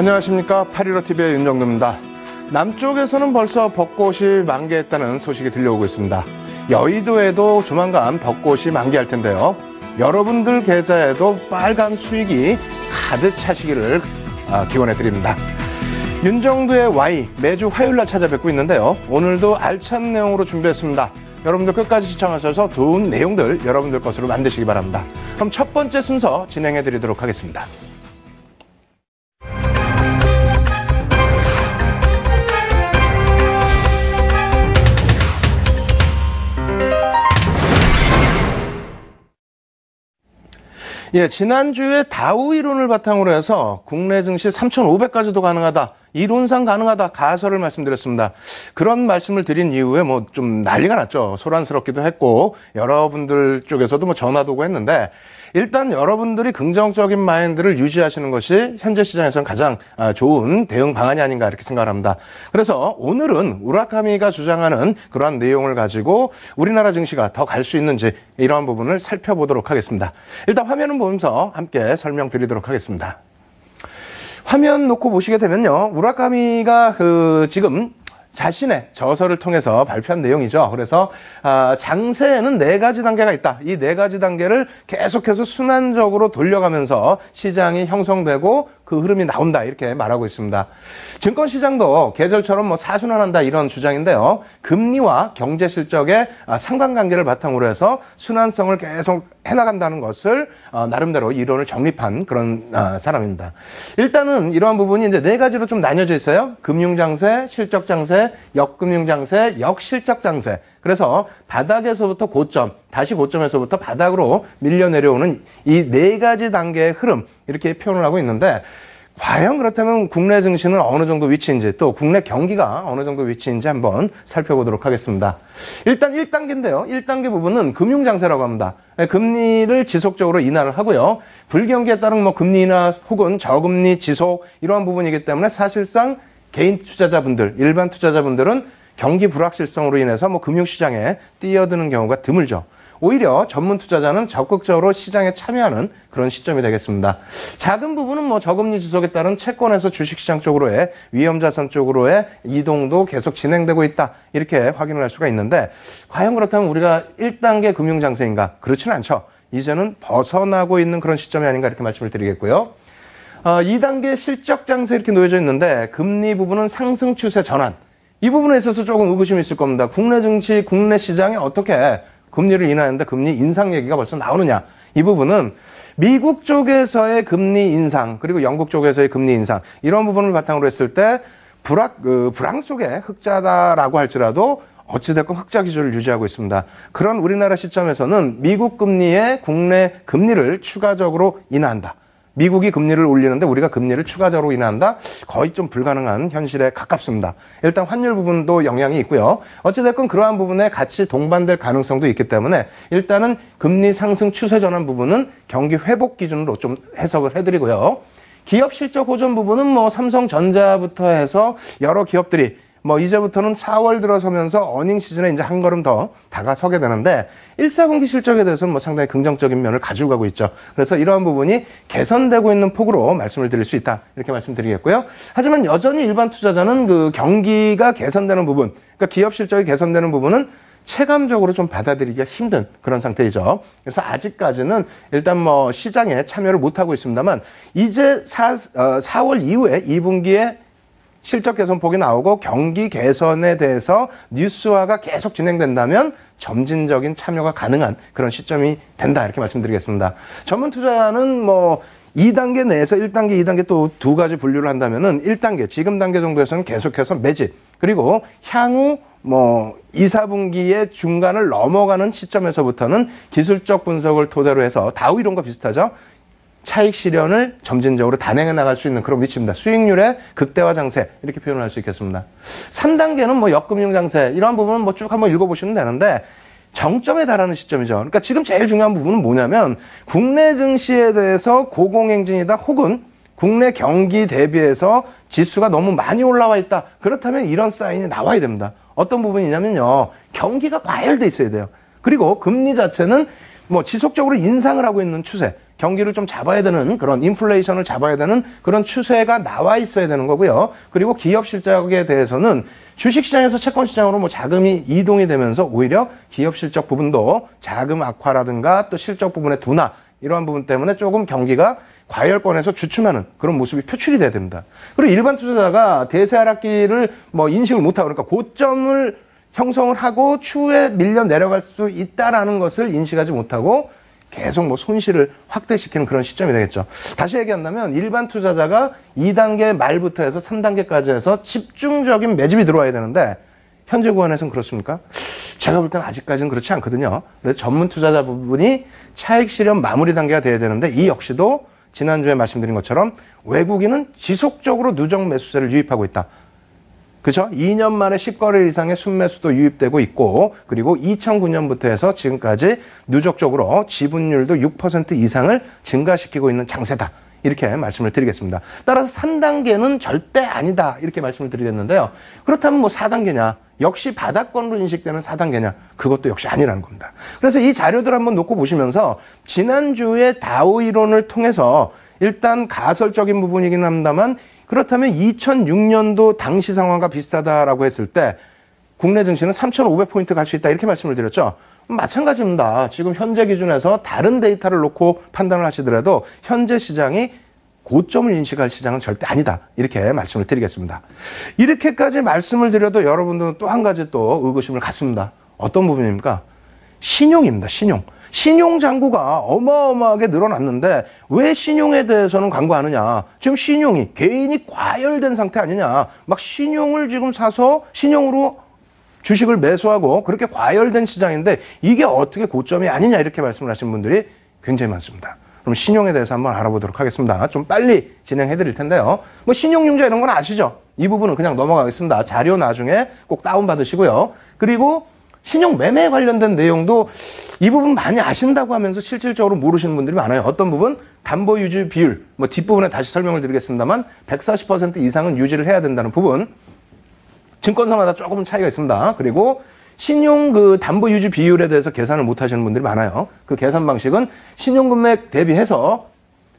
안녕하십니까. 815TV의 윤정도입니다. 남쪽에서는 벌써 벚꽃이 만개했다는 소식이 들려오고 있습니다. 여의도에도 조만간 벚꽃이 만개할 텐데요. 여러분들 계좌에도 빨간 수익이 가득 차시기를 기원해 드립니다. 윤정도의 Y 매주 화요일날 찾아뵙고 있는데요. 오늘도 알찬 내용으로 준비했습니다. 여러분들 끝까지 시청하셔서 좋은 내용들 여러분들 것으로 만드시기 바랍니다. 그럼 첫 번째 순서 진행해 드리도록 하겠습니다. 예, 지난주에 다우 이론을 바탕으로 해서 국내 증시 3,500까지도 가능하다. 이론상 가능하다. 가설을 말씀드렸습니다. 그런 말씀을 드린 이후에 뭐 좀 난리가 났죠. 소란스럽기도 했고 여러분들 쪽에서도 뭐 전화도 오고 했는데 일단 여러분들이 긍정적인 마인드를 유지하시는 것이 현재 시장에서는 가장 좋은 대응 방안이 아닌가 이렇게 생각을 합니다. 그래서 오늘은 우라카미가 주장하는 그러한 내용을 가지고 우리나라 증시가 더 갈 수 있는지 이러한 부분을 살펴보도록 하겠습니다. 일단 화면을 보면서 함께 설명드리도록 하겠습니다. 화면 놓고 보시게 되면요. 우라카미가 지금 자신의 저서를 통해서 발표한 내용이죠. 그래서 장세에는 4가지 단계가 있다. 이 4가지 단계를 계속해서 순환적으로 돌려가면서 시장이 형성되고 그 흐름이 나온다 이렇게 말하고 있습니다. 증권시장도 계절처럼 뭐 사순환한다 이런 주장인데요. 금리와 경제 실적의 상관관계를 바탕으로 해서 순환성을 계속 해나간다는 것을 나름대로 이론을 정립한 그런 사람입니다. 일단은 이러한 부분이 이제 4가지로 좀 나뉘어져 있어요. 금융장세, 실적장세, 역금융장세, 역실적장세. 그래서 바닥에서부터 고점, 다시 고점에서부터 바닥으로 밀려 내려오는 이 4가지 단계의 흐름 이렇게 표현을 하고 있는데 과연 그렇다면 국내 증시는 어느 정도 위치인지 또 국내 경기가 어느 정도 위치인지 한번 살펴보도록 하겠습니다. 일단 1단계인데요. 1단계 부분은 금융장세라고 합니다. 금리를 지속적으로 인하를 하고요. 불경기에 따른 뭐 금리 인하 혹은 저금리 지속 이러한 부분이기 때문에 사실상 개인 투자자분들, 일반 투자자분들은 경기 불확실성으로 인해서 뭐 금융시장에 뛰어드는 경우가 드물죠. 오히려 전문 투자자는 적극적으로 시장에 참여하는 그런 시점이 되겠습니다. 작은 부분은 뭐 저금리 지속에 따른 채권에서 주식시장 쪽으로의 위험자산 쪽으로의 이동도 계속 진행되고 있다. 이렇게 확인을 할 수가 있는데 과연 그렇다면 우리가 1단계 금융장세인가? 그렇지는 않죠. 이제는 벗어나고 있는 그런 시점이 아닌가 이렇게 말씀을 드리겠고요. 2단계 실적장세 이렇게 놓여져 있는데 금리 부분은 상승 추세 전환. 이 부분에 있어서 조금 의구심이 있을 겁니다. 국내 증시, 국내 시장에 어떻게 금리를 인하하는데 금리 인상 얘기가 벌써 나오느냐. 이 부분은 미국 쪽에서의 금리 인상 그리고 영국 쪽에서의 금리 인상 이런 부분을 바탕으로 했을 때 불황 속의 흑자다라고 할지라도 어찌됐건 흑자 기조를 유지하고 있습니다. 그런 우리나라 시점에서는 미국 금리에 국내 금리를 추가적으로 인하한다. 미국이 금리를 올리는데 우리가 금리를 추가적으로 인하한다? 거의 좀 불가능한 현실에 가깝습니다. 일단 환율 부분도 영향이 있고요. 어찌됐건 그러한 부분에 같이 동반될 가능성도 있기 때문에 일단은 금리 상승 추세 전환 부분은 경기 회복 기준으로 좀 해석을 해드리고요. 기업 실적 호전 부분은 뭐 삼성전자부터 해서 여러 기업들이 뭐 이제부터는 4월 들어서면서 어닝 시즌에 이제 한 걸음 더 다가서게 되는데 1, 4분기 실적에 대해서는 뭐 상당히 긍정적인 면을 가지고 가고 있죠. 그래서 이러한 부분이 개선되고 있는 폭으로 말씀을 드릴 수 있다. 이렇게 말씀드리겠고요. 하지만 여전히 일반 투자자는 그 경기가 개선되는 부분, 그러니까 기업 실적이 개선되는 부분은 체감적으로 좀 받아들이기가 힘든 그런 상태이죠. 그래서 아직까지는 일단 뭐 시장에 참여를 못하고 있습니다만 이제 4월 이후에 2분기에 실적 개선폭이 나오고 경기 개선에 대해서 뉴스화가 계속 진행된다면 점진적인 참여가 가능한 그런 시점이 된다 이렇게 말씀드리겠습니다. 전문 투자는 뭐 2단계 내에서 1단계, 2단계 또 2가지 분류를 한다면은 1단계, 지금 단계 정도에서는 계속해서 매집 그리고 향후 뭐 2, 4분기의 중간을 넘어가는 시점에서부터는 기술적 분석을 토대로 해서 다우 이론과 비슷하죠. 차익 실현을 점진적으로 단행해 나갈 수 있는 그런 위치입니다. 수익률의 극대화 장세 이렇게 표현할 수 있겠습니다. 3단계는 뭐 역금융 장세 이러한 부분은 뭐 쭉 한번 읽어보시면 되는데 정점에 달하는 시점이죠. 그러니까 지금 제일 중요한 부분은 뭐냐면 국내 증시에 대해서 고공행진이다 혹은 국내 경기 대비해서 지수가 너무 많이 올라와 있다. 그렇다면 이런 사인이 나와야 됩니다. 어떤 부분이냐면요. 경기가 과열돼 있어야 돼요. 그리고 금리 자체는 뭐 지속적으로 인상을 하고 있는 추세. 경기를 좀 잡아야 되는 그런 인플레이션을 잡아야 되는 그런 추세가 나와 있어야 되는 거고요. 그리고 기업 실적에 대해서는 주식시장에서 채권시장으로 뭐 자금이 이동이 되면서 오히려 기업 실적 부분도 자금 악화라든가 또 실적 부분의 둔화 이러한 부분 때문에 조금 경기가 과열권에서 주춤하는 그런 모습이 표출이 돼야 됩니다. 그리고 일반 투자자가 대세 하락기를 뭐 인식을 못하고 그러니까 고점을 형성을 하고 추후에 밀려 내려갈 수 있다라는 것을 인식하지 못하고 계속 뭐 손실을 확대시키는 그런 시점이 되겠죠. 다시 얘기한다면 일반 투자자가 2단계 말부터 해서 3단계까지 해서 집중적인 매집이 들어와야 되는데 현재 구간에서는 그렇습니까? 제가 볼 때는 아직까지는 그렇지 않거든요. 그래서 전문 투자자 부분이 차익 실현 마무리 단계가 돼야 되는데 이 역시도 지난주에 말씀드린 것처럼 외국인은 지속적으로 누적 매수세를 유입하고 있다. 그죠? 2년 만에 10거래 이상의 순매수도 유입되고 있고 그리고 2009년부터 해서 지금까지 누적적으로 지분율도 6% 이상을 증가시키고 있는 장세다. 이렇게 말씀을 드리겠습니다. 따라서 3단계는 절대 아니다. 이렇게 말씀을 드리겠는데요. 그렇다면 뭐 4단계냐? 역시 바닥권으로 인식되는 4단계냐? 그것도 역시 아니라는 겁니다. 그래서 이 자료들 한번 놓고 보시면서 지난주에 다우 이론을 통해서 일단 가설적인 부분이긴 합니다만 그렇다면 2006년도 당시 상황과 비슷하다라고 했을 때 국내 증시는 3,500포인트 갈 수 있다 이렇게 말씀을 드렸죠. 마찬가지입니다. 지금 현재 기준에서 다른 데이터를 놓고 판단을 하시더라도 현재 시장이 고점을 인식할 시장은 절대 아니다. 이렇게 말씀을 드리겠습니다. 이렇게까지 말씀을 드려도 여러분들은 또 한 가지 또 의구심을 갖습니다. 어떤 부분입니까? 신용입니다. 신용. 신용 잔고가 어마어마하게 늘어났는데 왜 신용에 대해서는 광고하느냐. 지금 신용이 개인이 과열된 상태 아니냐. 막 신용을 지금 사서 신용으로 주식을 매수하고 그렇게 과열된 시장인데 이게 어떻게 고점이 아니냐 이렇게 말씀을 하신 분들이 굉장히 많습니다. 그럼 신용에 대해서 한번 알아보도록 하겠습니다. 좀 빨리 진행해 드릴 텐데요. 뭐 신용융자 이런 건 아시죠? 이 부분은 그냥 넘어가겠습니다. 자료 나중에 꼭 다운받으시고요. 그리고 신용 매매에 관련된 내용도 이 부분 많이 아신다고 하면서 실질적으로 모르시는 분들이 많아요. 어떤 부분? 담보 유지 비율. 뭐 뒷부분에 다시 설명을 드리겠습니다만 140% 이상은 유지를 해야 된다는 부분. 증권사마다 조금은 차이가 있습니다. 그리고 신용 그 담보 유지 비율에 대해서 계산을 못 하시는 분들이 많아요. 그 계산 방식은 신용 금액 대비해서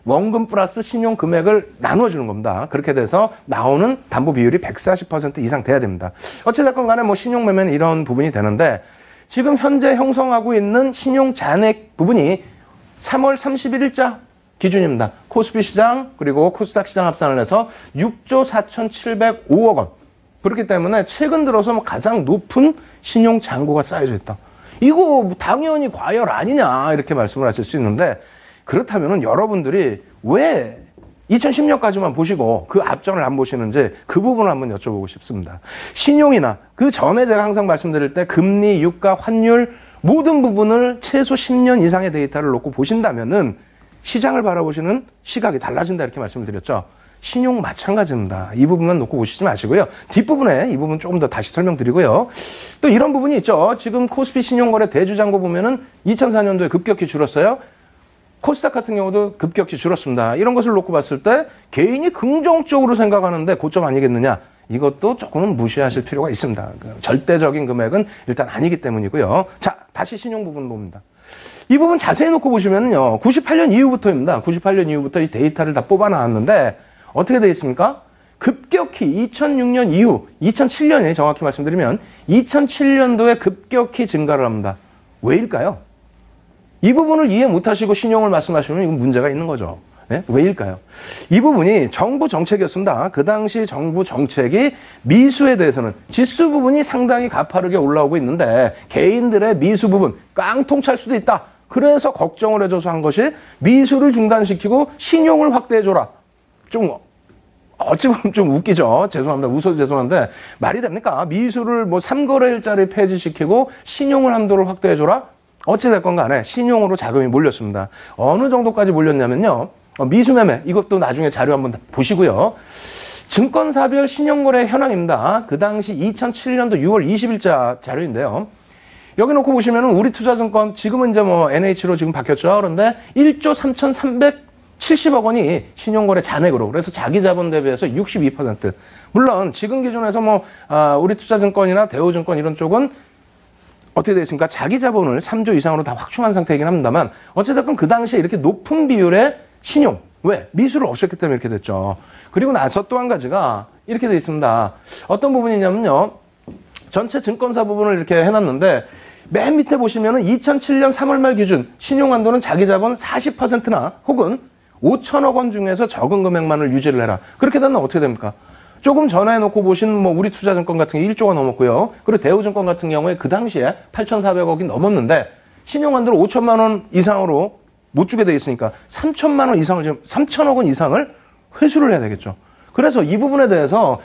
원금 플러스 신용 금액을 나눠주는 겁니다. 그렇게 돼서 나오는 담보 비율이 140% 이상 돼야 됩니다. 어찌됐건 간에 뭐 신용 매매는 이런 부분이 되는데 지금 현재 형성하고 있는 신용 잔액 부분이 3월 31일자 기준입니다. 코스피 시장 그리고 코스닥 시장 합산을 해서 6조 4,705억 원. 그렇기 때문에 최근 들어서 뭐 가장 높은 신용 잔고가 쌓여져 있다. 이거 당연히 과열 아니냐 이렇게 말씀을 하실 수 있는데 그렇다면 여러분들이 왜 2010년까지만 보시고 그 앞전을 안 보시는지 그 부분을 한번 여쭤보고 싶습니다. 신용이나 그 전에 제가 항상 말씀드릴 때 금리, 유가, 환율 모든 부분을 최소 10년 이상의 데이터를 놓고 보신다면은 시장을 바라보시는 시각이 달라진다 이렇게 말씀을 드렸죠. 신용 마찬가지입니다. 이 부분만 놓고 보시지 마시고요. 뒷부분에 이 부분 조금 더 다시 설명드리고요. 또 이런 부분이 있죠. 지금 코스피 신용거래 대주잔고 보면은 2004년도에 급격히 줄었어요. 코스닥 같은 경우도 급격히 줄었습니다. 이런 것을 놓고 봤을 때 개인이 긍정적으로 생각하는데 고점 아니겠느냐. 이것도 조금은 무시하실 필요가 있습니다. 절대적인 금액은 일단 아니기 때문이고요. 자, 다시 신용 부분 봅니다. 이 부분 자세히 놓고 보시면요. 98년 이후부터입니다. 98년 이후부터 이 데이터를 다 뽑아 나왔는데 어떻게 되어 있습니까? 급격히 2006년 이후, 2007년에 정확히 말씀드리면 2007년도에 급격히 증가를 합니다. 왜일까요? 이 부분을 이해 못하시고 신용을 말씀하시면 이건 문제가 있는 거죠. 네? 왜일까요? 이 부분이 정부 정책이었습니다. 그 당시 정부 정책이 미수에 대해서는 지수 부분이 상당히 가파르게 올라오고 있는데 개인들의 미수 부분 깡통 찰 수도 있다. 그래서 걱정을 해줘서 한 것이 미수를 중단시키고 신용을 확대해줘라. 좀 어찌 보면 좀 웃기죠. 죄송합니다. 웃어도 죄송한데 말이 됩니까? 미수를 뭐 3거래일자를 폐지시키고 신용을 한도를 확대해줘라? 어찌됐건 간에 신용으로 자금이 몰렸습니다. 어느 정도까지 몰렸냐면요. 미수매매 이것도 나중에 자료 한번 보시고요. 증권사별 신용거래 현황입니다. 그 당시 2007년도 6월 20일자 자료인데요. 여기 놓고 보시면은 우리투자증권 지금은 이제 뭐 NH로 지금 바뀌었죠. 그런데 1조 3,370억 원이 신용거래 잔액으로 그래서 자기 자본 대비해서 62%. 물론 지금 기준에서 뭐 우리투자증권이나 대우증권 이런 쪽은 어떻게 되어 있습니까? 자기 자본을 3조 이상으로 다 확충한 상태이긴 합니다만 어쨌든 그 당시에 이렇게 높은 비율의 신용, 왜? 미수를 없었기 때문에 이렇게 됐죠. 그리고 나서 또 한 가지가 이렇게 되어 있습니다. 어떤 부분이냐면요. 전체 증권사 부분을 이렇게 해놨는데 맨 밑에 보시면은 2007년 3월 말 기준 신용한도는 자기 자본 40%나 혹은 5천억 원 중에서 적은 금액만을 유지를 해라. 그렇게 되면 어떻게 됩니까? 조금 전화해 놓고 보신 뭐 우리투자증권 같은 게 1조가 넘었고요. 그리고 대우증권 같은 경우에 그 당시에 8,400억이 넘었는데 신용한도를 5천만 원 이상으로 못 주게 돼 있으니까 3천만 원 이상을 지금 3천억 원 이상을 회수를 해야 되겠죠. 그래서 이 부분에 대해서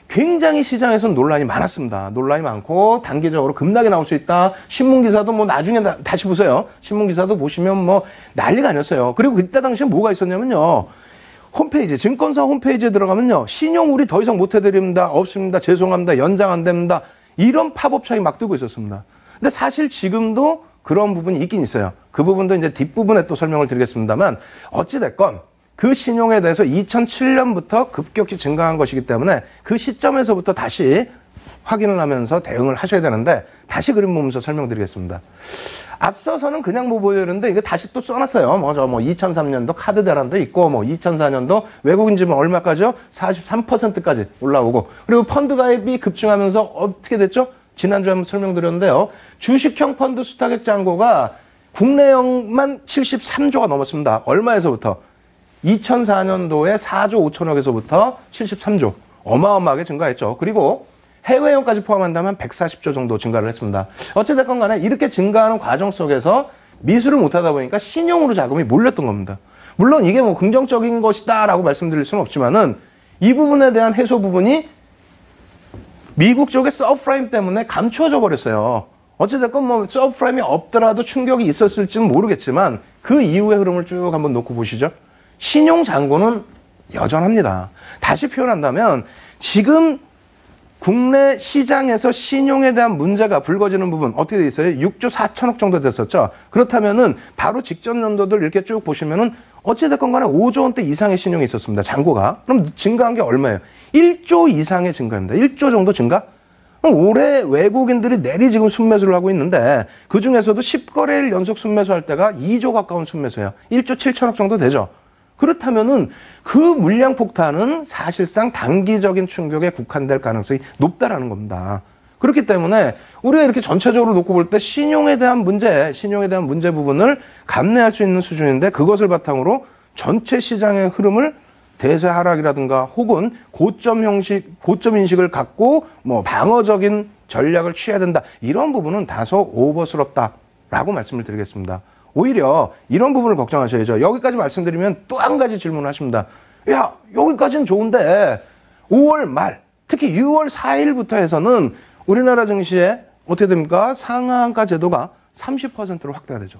굉장히 시장에서는 논란이 많았습니다. 논란이 많고 단기적으로 급락이 나올 수 있다. 신문기사도 뭐 나중에 다시 보세요. 신문기사도 보시면 뭐 난리가 아니었어요. 그리고 그때 당시에 뭐가 있었냐면요. 홈페이지, 증권사 홈페이지에 들어가면요. 신용 우리 더 이상 못 해드립니다. 없습니다. 죄송합니다. 연장 안 됩니다. 이런 팝업창이 막 뜨고 있었습니다. 근데 사실 지금도 그런 부분이 있긴 있어요. 그 부분도 이제 뒷부분에 또 설명을 드리겠습니다만 어찌됐건 그 신용에 대해서 2007년부터 급격히 증가한 것이기 때문에 그 시점에서부터 다시 확인을 하면서 대응을 하셔야 되는데 다시 그림 보면서 설명드리겠습니다. 앞서서는 그냥 뭐 보여드렸는데 이거 다시 또 써놨어요. 뭐 2003년도 카드 대란도 있고 뭐 2004년도 외국인 지분 얼마까지요? 43%까지 올라오고 그리고 펀드 가입이 급증하면서 어떻게 됐죠? 지난주에 한번 설명드렸는데요. 주식형 펀드 수탁액 잔고가 국내형만 73조가 넘었습니다. 얼마에서부터? 2004년도에 4조 5천억에서부터 73조. 어마어마하게 증가했죠. 그리고 해외형까지 포함한다면 140조 정도 증가를 했습니다. 어찌됐건 간에 이렇게 증가하는 과정 속에서 미수를 못하다 보니까 신용으로 자금이 몰렸던 겁니다. 물론 이게 뭐 긍정적인 것이다 라고 말씀드릴 수는 없지만은 이 부분에 대한 해소 부분이 미국 쪽의 서브프라임 때문에 감추어져 버렸어요. 어찌됐건 뭐 서브프라임이 없더라도 충격이 있었을지는 모르겠지만 그 이후의 흐름을 쭉 한번 놓고 보시죠. 신용 잔고는 여전합니다. 다시 표현한다면 지금 국내 시장에서 신용에 대한 문제가 불거지는 부분 어떻게 돼 있어요? 6조 4천억 정도 됐었죠. 그렇다면은 바로 직전 연도들 이렇게 쭉 보시면은 어찌됐건 간에 5조 원대 이상의 신용이 있었습니다. 잔고가. 그럼 증가한 게 얼마예요? 1조 이상의 증가입니다. 1조 정도 증가? 올해 외국인들이 내리 지금 순매수를 하고 있는데 그 중에서도 10거래일 연속 순매수할 때가 2조 가까운 순매수예요. 1조 7천억 정도 되죠. 그렇다면은 그 물량 폭탄은 사실상 단기적인 충격에 국한될 가능성이 높다라는 겁니다. 그렇기 때문에 우리가 이렇게 전체적으로 놓고 볼 때 신용에 대한 문제 부분을 감내할 수 있는 수준인데 그것을 바탕으로 전체 시장의 흐름을 대세 하락이라든가 혹은 고점 인식을 갖고 뭐 방어적인 전략을 취해야 된다. 이런 부분은 다소 오버스럽다라고 말씀을 드리겠습니다. 오히려 이런 부분을 걱정하셔야죠. 여기까지 말씀드리면 또 한 가지 질문을 하십니다. 야, 여기까지는 좋은데 5월 말, 특히 6월 4일부터 해서는 우리나라 증시에 어떻게 됩니까? 상한가 제도가 30%로 확대가 되죠.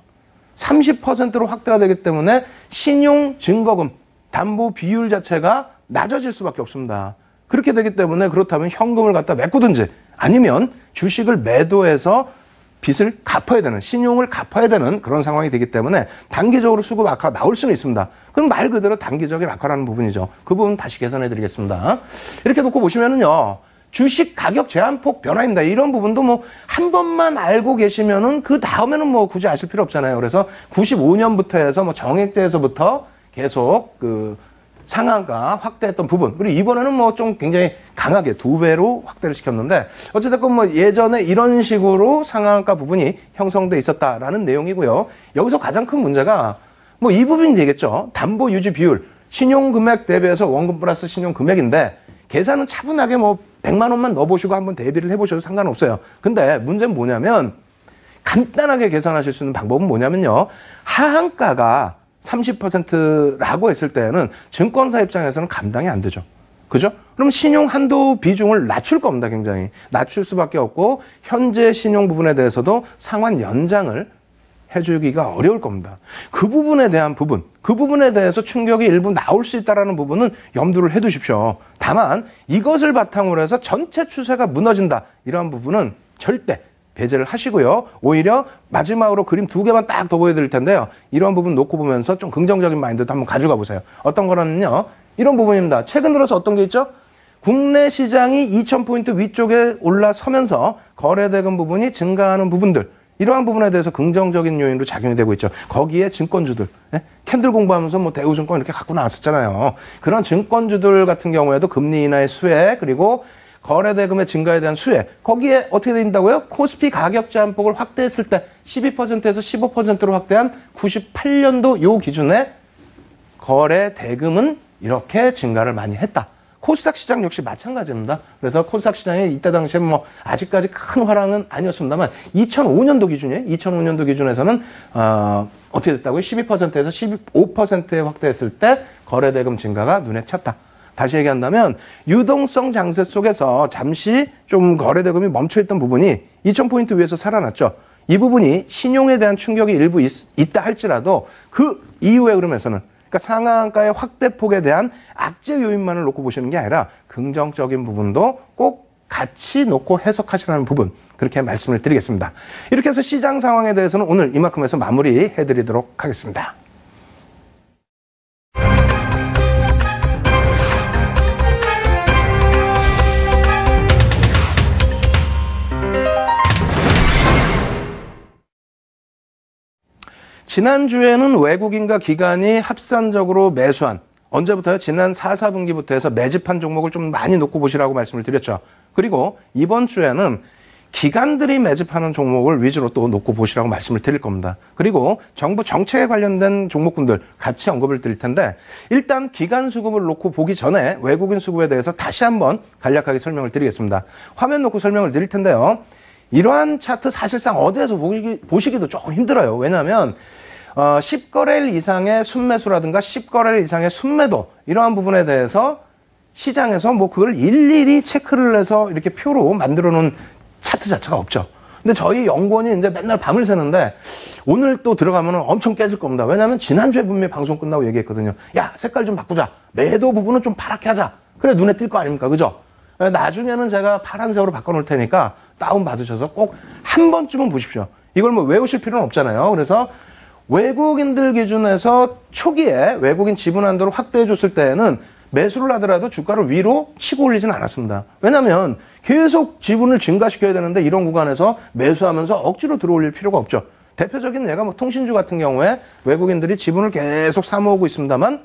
30%로 확대가 되기 때문에 신용 증거금 담보 비율 자체가 낮아질 수밖에 없습니다. 그렇게 되기 때문에 그렇다면 현금을 갖다 메꾸든지 아니면 주식을 매도해서 빚을 갚아야 되는, 신용을 갚아야 되는 그런 상황이 되기 때문에 단기적으로 수급 악화가 나올 수는 있습니다. 그럼 말 그대로 단기적인 악화라는 부분이죠. 그 부분 다시 계산해 드리겠습니다. 이렇게 놓고 보시면은요. 주식 가격 제한폭 변화입니다. 이런 부분도 뭐 한 번만 알고 계시면은 그 다음에는 뭐 굳이 아실 필요 없잖아요. 그래서 95년부터 해서 뭐 정액제에서부터 계속 그 상한가 확대했던 부분. 그리고 이번에는 뭐 좀 굉장히 강하게 2배로 확대를 시켰는데 어쨌든 뭐 예전에 이런 식으로 상한가 부분이 형성돼 있었다라는 내용이고요. 여기서 가장 큰 문제가 뭐 이 부분이 되겠죠. 담보 유지 비율. 신용금액 대비해서 원금 플러스 신용금액인데 계산은 차분하게 뭐 100만 원만 넣어보시고 한번 대비를 해보셔도 상관없어요. 근데 문제는 뭐냐면 간단하게 계산하실 수 있는 방법은 뭐냐면요. 하한가가 30%라고 했을 때는 증권사 입장에서는 감당이 안 되죠. 그죠? 그럼 신용 한도 비중을 낮출 겁니다. 굉장히. 낮출 수밖에 없고 현재 신용 부분에 대해서도 상환 연장을 해주기가 어려울 겁니다. 그 부분에 대한 부분, 그 부분에 대해서 충격이 일부 나올 수 있다는 부분은 염두를 해두십시오. 다만 이것을 바탕으로 해서 전체 추세가 무너진다. 이러한 부분은 절대 배제를 하시고요. 오히려 마지막으로 그림 2개만 딱 더 보여드릴 텐데요. 이런 부분 놓고 보면서 좀 긍정적인 마인드도 한번 가져가 보세요. 어떤 거라면요. 이런 부분입니다. 최근 들어서 어떤 게 있죠? 국내 시장이 2000포인트 위쪽에 올라서면서 거래대금 부분이 증가하는 부분들, 이러한 부분에 대해서 긍정적인 요인으로 작용이 되고 있죠. 거기에 증권주들, 캔들 공부하면서 뭐 대우증권 이렇게 갖고 나왔었잖아요. 그런 증권주들 같은 경우에도 금리 인하의 수혜, 그리고 거래대금의 증가에 대한 수혜, 거기에 어떻게 된다고요? 코스피 가격 제한폭을 확대했을 때 12%에서 15%로 확대한 98년도 요 기준에 거래대금은 이렇게 증가를 많이 했다. 코스닥 시장 역시 마찬가지입니다. 그래서 코스닥 시장이 이때 당시에 뭐 아직까지 큰 화랑은 아니었습니다만 2005년도 기준에서는 어떻게 됐다고요? 12%에서 15%에 확대했을 때 거래대금 증가가 눈에 띄었다. 다시 얘기한다면 유동성 장세 속에서 잠시 좀 거래대금이 멈춰있던 부분이 2000포인트 위에서 살아났죠. 이 부분이 신용에 대한 충격이 일부 있다 할지라도 그 이후의 흐름에서는, 그러니까 상한가의 확대폭에 대한 악재 요인만을 놓고 보시는 게 아니라 긍정적인 부분도 꼭 같이 놓고 해석하시라는 부분, 그렇게 말씀을 드리겠습니다. 이렇게 해서 시장 상황에 대해서는 오늘 이만큼 해서 마무리해드리도록 하겠습니다. 지난주에는 외국인과 기관이 합산적으로 매수한, 언제부터요? 지난 4, 4분기부터 해서 매집한 종목을 좀 많이 놓고 보시라고 말씀을 드렸죠. 그리고 이번 주에는 기관들이 매집하는 종목을 위주로 또 놓고 보시라고 말씀을 드릴 겁니다. 그리고 정부 정책에 관련된 종목군들 같이 언급을 드릴 텐데, 일단 기관 수급을 놓고 보기 전에 외국인 수급에 대해서 다시 한번 간략하게 설명을 드리겠습니다. 화면 놓고 설명을 드릴 텐데요. 이러한 차트 사실상 어디에서 보시기도 조금 힘들어요. 왜냐하면 10거래일 이상의 순매수라든가 10거래일 이상의 순매도, 이러한 부분에 대해서 시장에서 뭐 그걸 일일이 체크를 해서 이렇게 표로 만들어 놓은 차트 자체가 없죠. 근데 저희 연구원이 이제 맨날 밤을 새는데 오늘 또 들어가면 엄청 깨질 겁니다. 왜냐하면 지난주에 분명히 방송 끝나고 얘기했거든요. 야, 색깔 좀 바꾸자. 매도 부분은 좀 파랗게 하자. 그래 눈에 띌 거 아닙니까? 그죠? 나중에는 제가 파란색으로 바꿔놓을 테니까 다운 받으셔서 꼭 한 번쯤은 보십시오. 이걸 뭐 외우실 필요는 없잖아요. 그래서 외국인들 기준에서 초기에 외국인 지분 한도를 확대해 줬을 때에는 매수를 하더라도 주가를 위로 치고 올리지는 않았습니다. 왜냐하면 계속 지분을 증가시켜야 되는데 이런 구간에서 매수하면서 억지로 들어올릴 필요가 없죠. 대표적인 예가 뭐 통신주 같은 경우에 외국인들이 지분을 계속 사모으고 있습니다만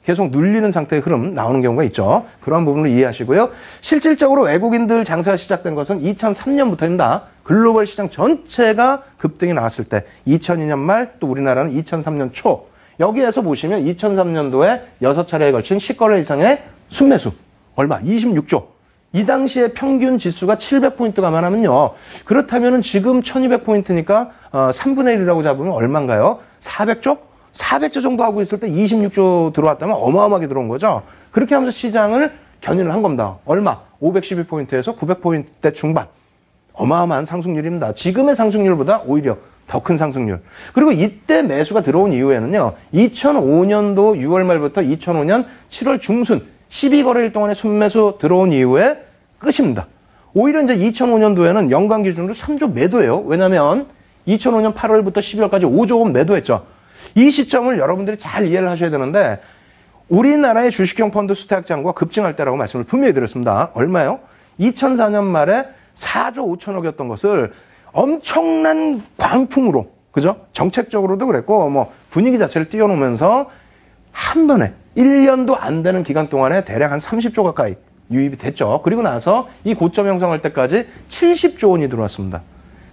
계속 눌리는 상태의 흐름 나오는 경우가 있죠. 그런 부분을 이해하시고요. 실질적으로 외국인들 장세가 시작된 것은 2003년부터입니다. 글로벌 시장 전체가 급등이 나왔을 때 2002년 말, 또 우리나라는 2003년 초, 여기에서 보시면 2003년도에 6차례에 걸친 10거래 이상의 순매수, 얼마? 26조. 이 당시에 평균 지수가 700포인트 감안하면요. 그렇다면 지금 1200포인트니까 3분의 1이라고 잡으면 얼마인가요? 400조? 400조 정도 하고 있을 때 26조 들어왔다면 어마어마하게 들어온 거죠. 그렇게 하면서 시장을 견인을 한 겁니다. 얼마? 512포인트에서 900포인트대 중반. 어마어마한 상승률입니다. 지금의 상승률보다 오히려 더 큰 상승률. 그리고 이때 매수가 들어온 이후에는요. 2005년도 6월 말부터 2005년 7월 중순 12거래일 동안의 순매수 들어온 이후에 끝입니다. 오히려 이제 2005년도에는 연간 기준으로 3조 매도예요. 왜냐하면 2005년 8월부터 12월까지 5조 원 매도했죠. 이 시점을 여러분들이 잘 이해를 하셔야 되는데, 우리나라의 주식형 펀드 수탁 잔고가 급증할 때라고 말씀을 분명히 드렸습니다. 얼마요? 2004년 말에 4조 5천억이었던 것을 엄청난 광풍으로, 그죠? 정책적으로도 그랬고, 뭐 분위기 자체를 띄워놓으면서 한 번에 1년도 안 되는 기간 동안에 대략 한 30조 가까이 유입이 됐죠. 그리고 나서 이 고점 형성할 때까지 70조 원이 들어왔습니다.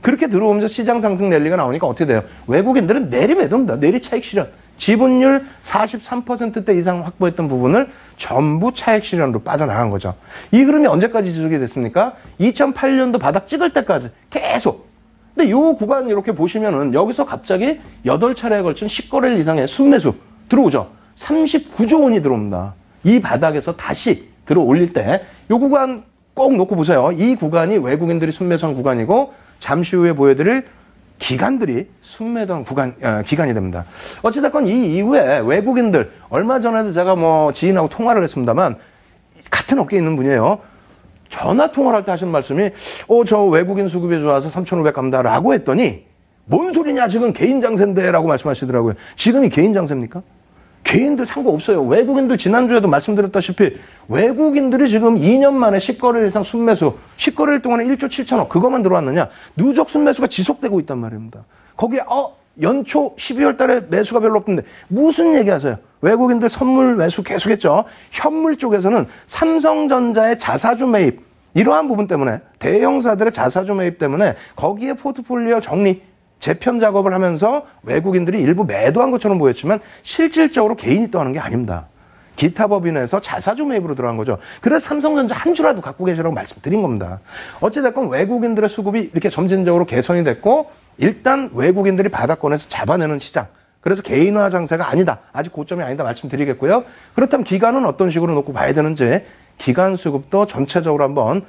그렇게 들어오면서 시장 상승 랠리가 나오니까 어떻게 돼요? 외국인들은 내리매도입니다. 내리 차익 실현. 지분율 43%대 이상 확보했던 부분을 전부 차익 실현으로 빠져나간 거죠. 이 흐름이 언제까지 지속이 됐습니까? 2008년도 바닥 찍을 때까지 계속. 근데 이 구간 이렇게 보시면은 여기서 갑자기 8차례에 걸친 10거래일 이상의 순매수 들어오죠. 39조 원이 들어옵니다. 이 바닥에서 다시 들어올릴 때 이 구간 꼭 놓고 보세요. 이 구간이 외국인들이 순매수한 구간이고 잠시 후에 보여드릴 기관들이 순매도한 기간이 됩니다. 어찌됐건 이 이후에 외국인들, 얼마 전에도 제가 뭐 지인하고 통화를 했습니다만 같은 업계에 있는 분이에요. 전화 통화를 할 때 하신 말씀이 저 외국인 수급이 좋아서 3,500 갑니다 라고 했더니 뭔 소리냐 지금 개인 장세인데 라고 말씀하시더라고요. 지금이 개인 장세입니까? 개인들 산 거 없어요. 외국인들 지난주에도 말씀드렸다시피 외국인들이 지금 2년 만에 10거래일 이상 순매수, 10거래일 동안에 1조 7천억 그것만 들어왔느냐. 누적 순매수가 지속되고 있단 말입니다. 거기에 연초 12월 달에 매수가 별로 없는데 무슨 얘기하세요? 외국인들 선물 매수 계속했죠. 현물 쪽에서는 삼성전자의 자사주 매입 이러한 부분 때문에 대형사들의 자사주 매입 때문에 거기에 포트폴리오 정리 재편 작업을 하면서 외국인들이 일부 매도한 것처럼 보였지만 실질적으로 개인이 또 하는 게 아닙니다. 기타 법인에서 자사주 매입으로 들어간 거죠. 그래서 삼성전자 한 주라도 갖고 계시라고 말씀드린 겁니다. 어찌됐건 외국인들의 수급이 이렇게 점진적으로 개선이 됐고 일단 외국인들이 바닥권에서 잡아내는 시장. 그래서 개인화 장세가 아니다. 아직 고점이 아니다 말씀드리겠고요. 그렇다면 기간은 어떤 식으로 놓고 봐야 되는지 기간 수급도 전체적으로 한번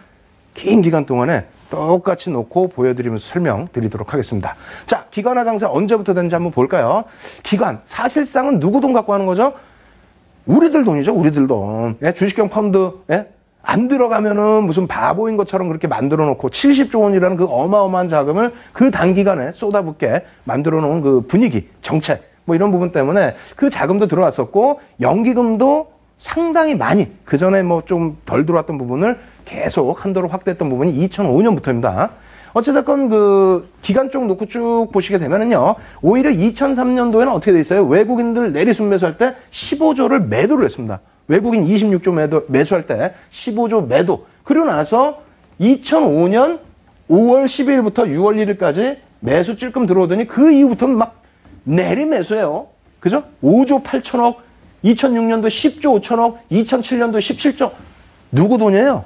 긴 기간 동안에 똑같이 놓고 보여드리면서 설명드리도록 하겠습니다. 자, 기관화 장세 언제부터 되는지 한번 볼까요? 기관, 사실상은 누구 돈 갖고 하는 거죠? 우리들 돈이죠, 우리들 돈. 예, 주식형 펀드, 예? 안 들어가면은 무슨 바보인 것처럼 그렇게 만들어 놓고 70조 원이라는 그 어마어마한 자금을 그 단기간에 쏟아붓게 만들어 놓은 그 분위기, 정책, 뭐 이런 부분 때문에 그 자금도 들어왔었고, 연기금도 상당히 많이, 그 전에 뭐 좀 덜 들어왔던 부분을 계속 한도로 확대했던 부분이 2005년부터입니다. 어찌됐건 그 기간 쪽 놓고 쭉 보시게 되면은요, 오히려 2003년도에는 어떻게 돼 있어요? 외국인들 내리순 매수할 때 15조를 매도를 했습니다. 외국인 26조 매수할 때 15조 매도. 그리고 나서 2005년 5월 12일부터 6월 1일까지 매수 찔끔 들어오더니 그 이후부터는 막 내리 매수해요. 그죠? 5조 8천억, 2006년도 10조 5천억, 2007년도 17조. 누구 돈이에요?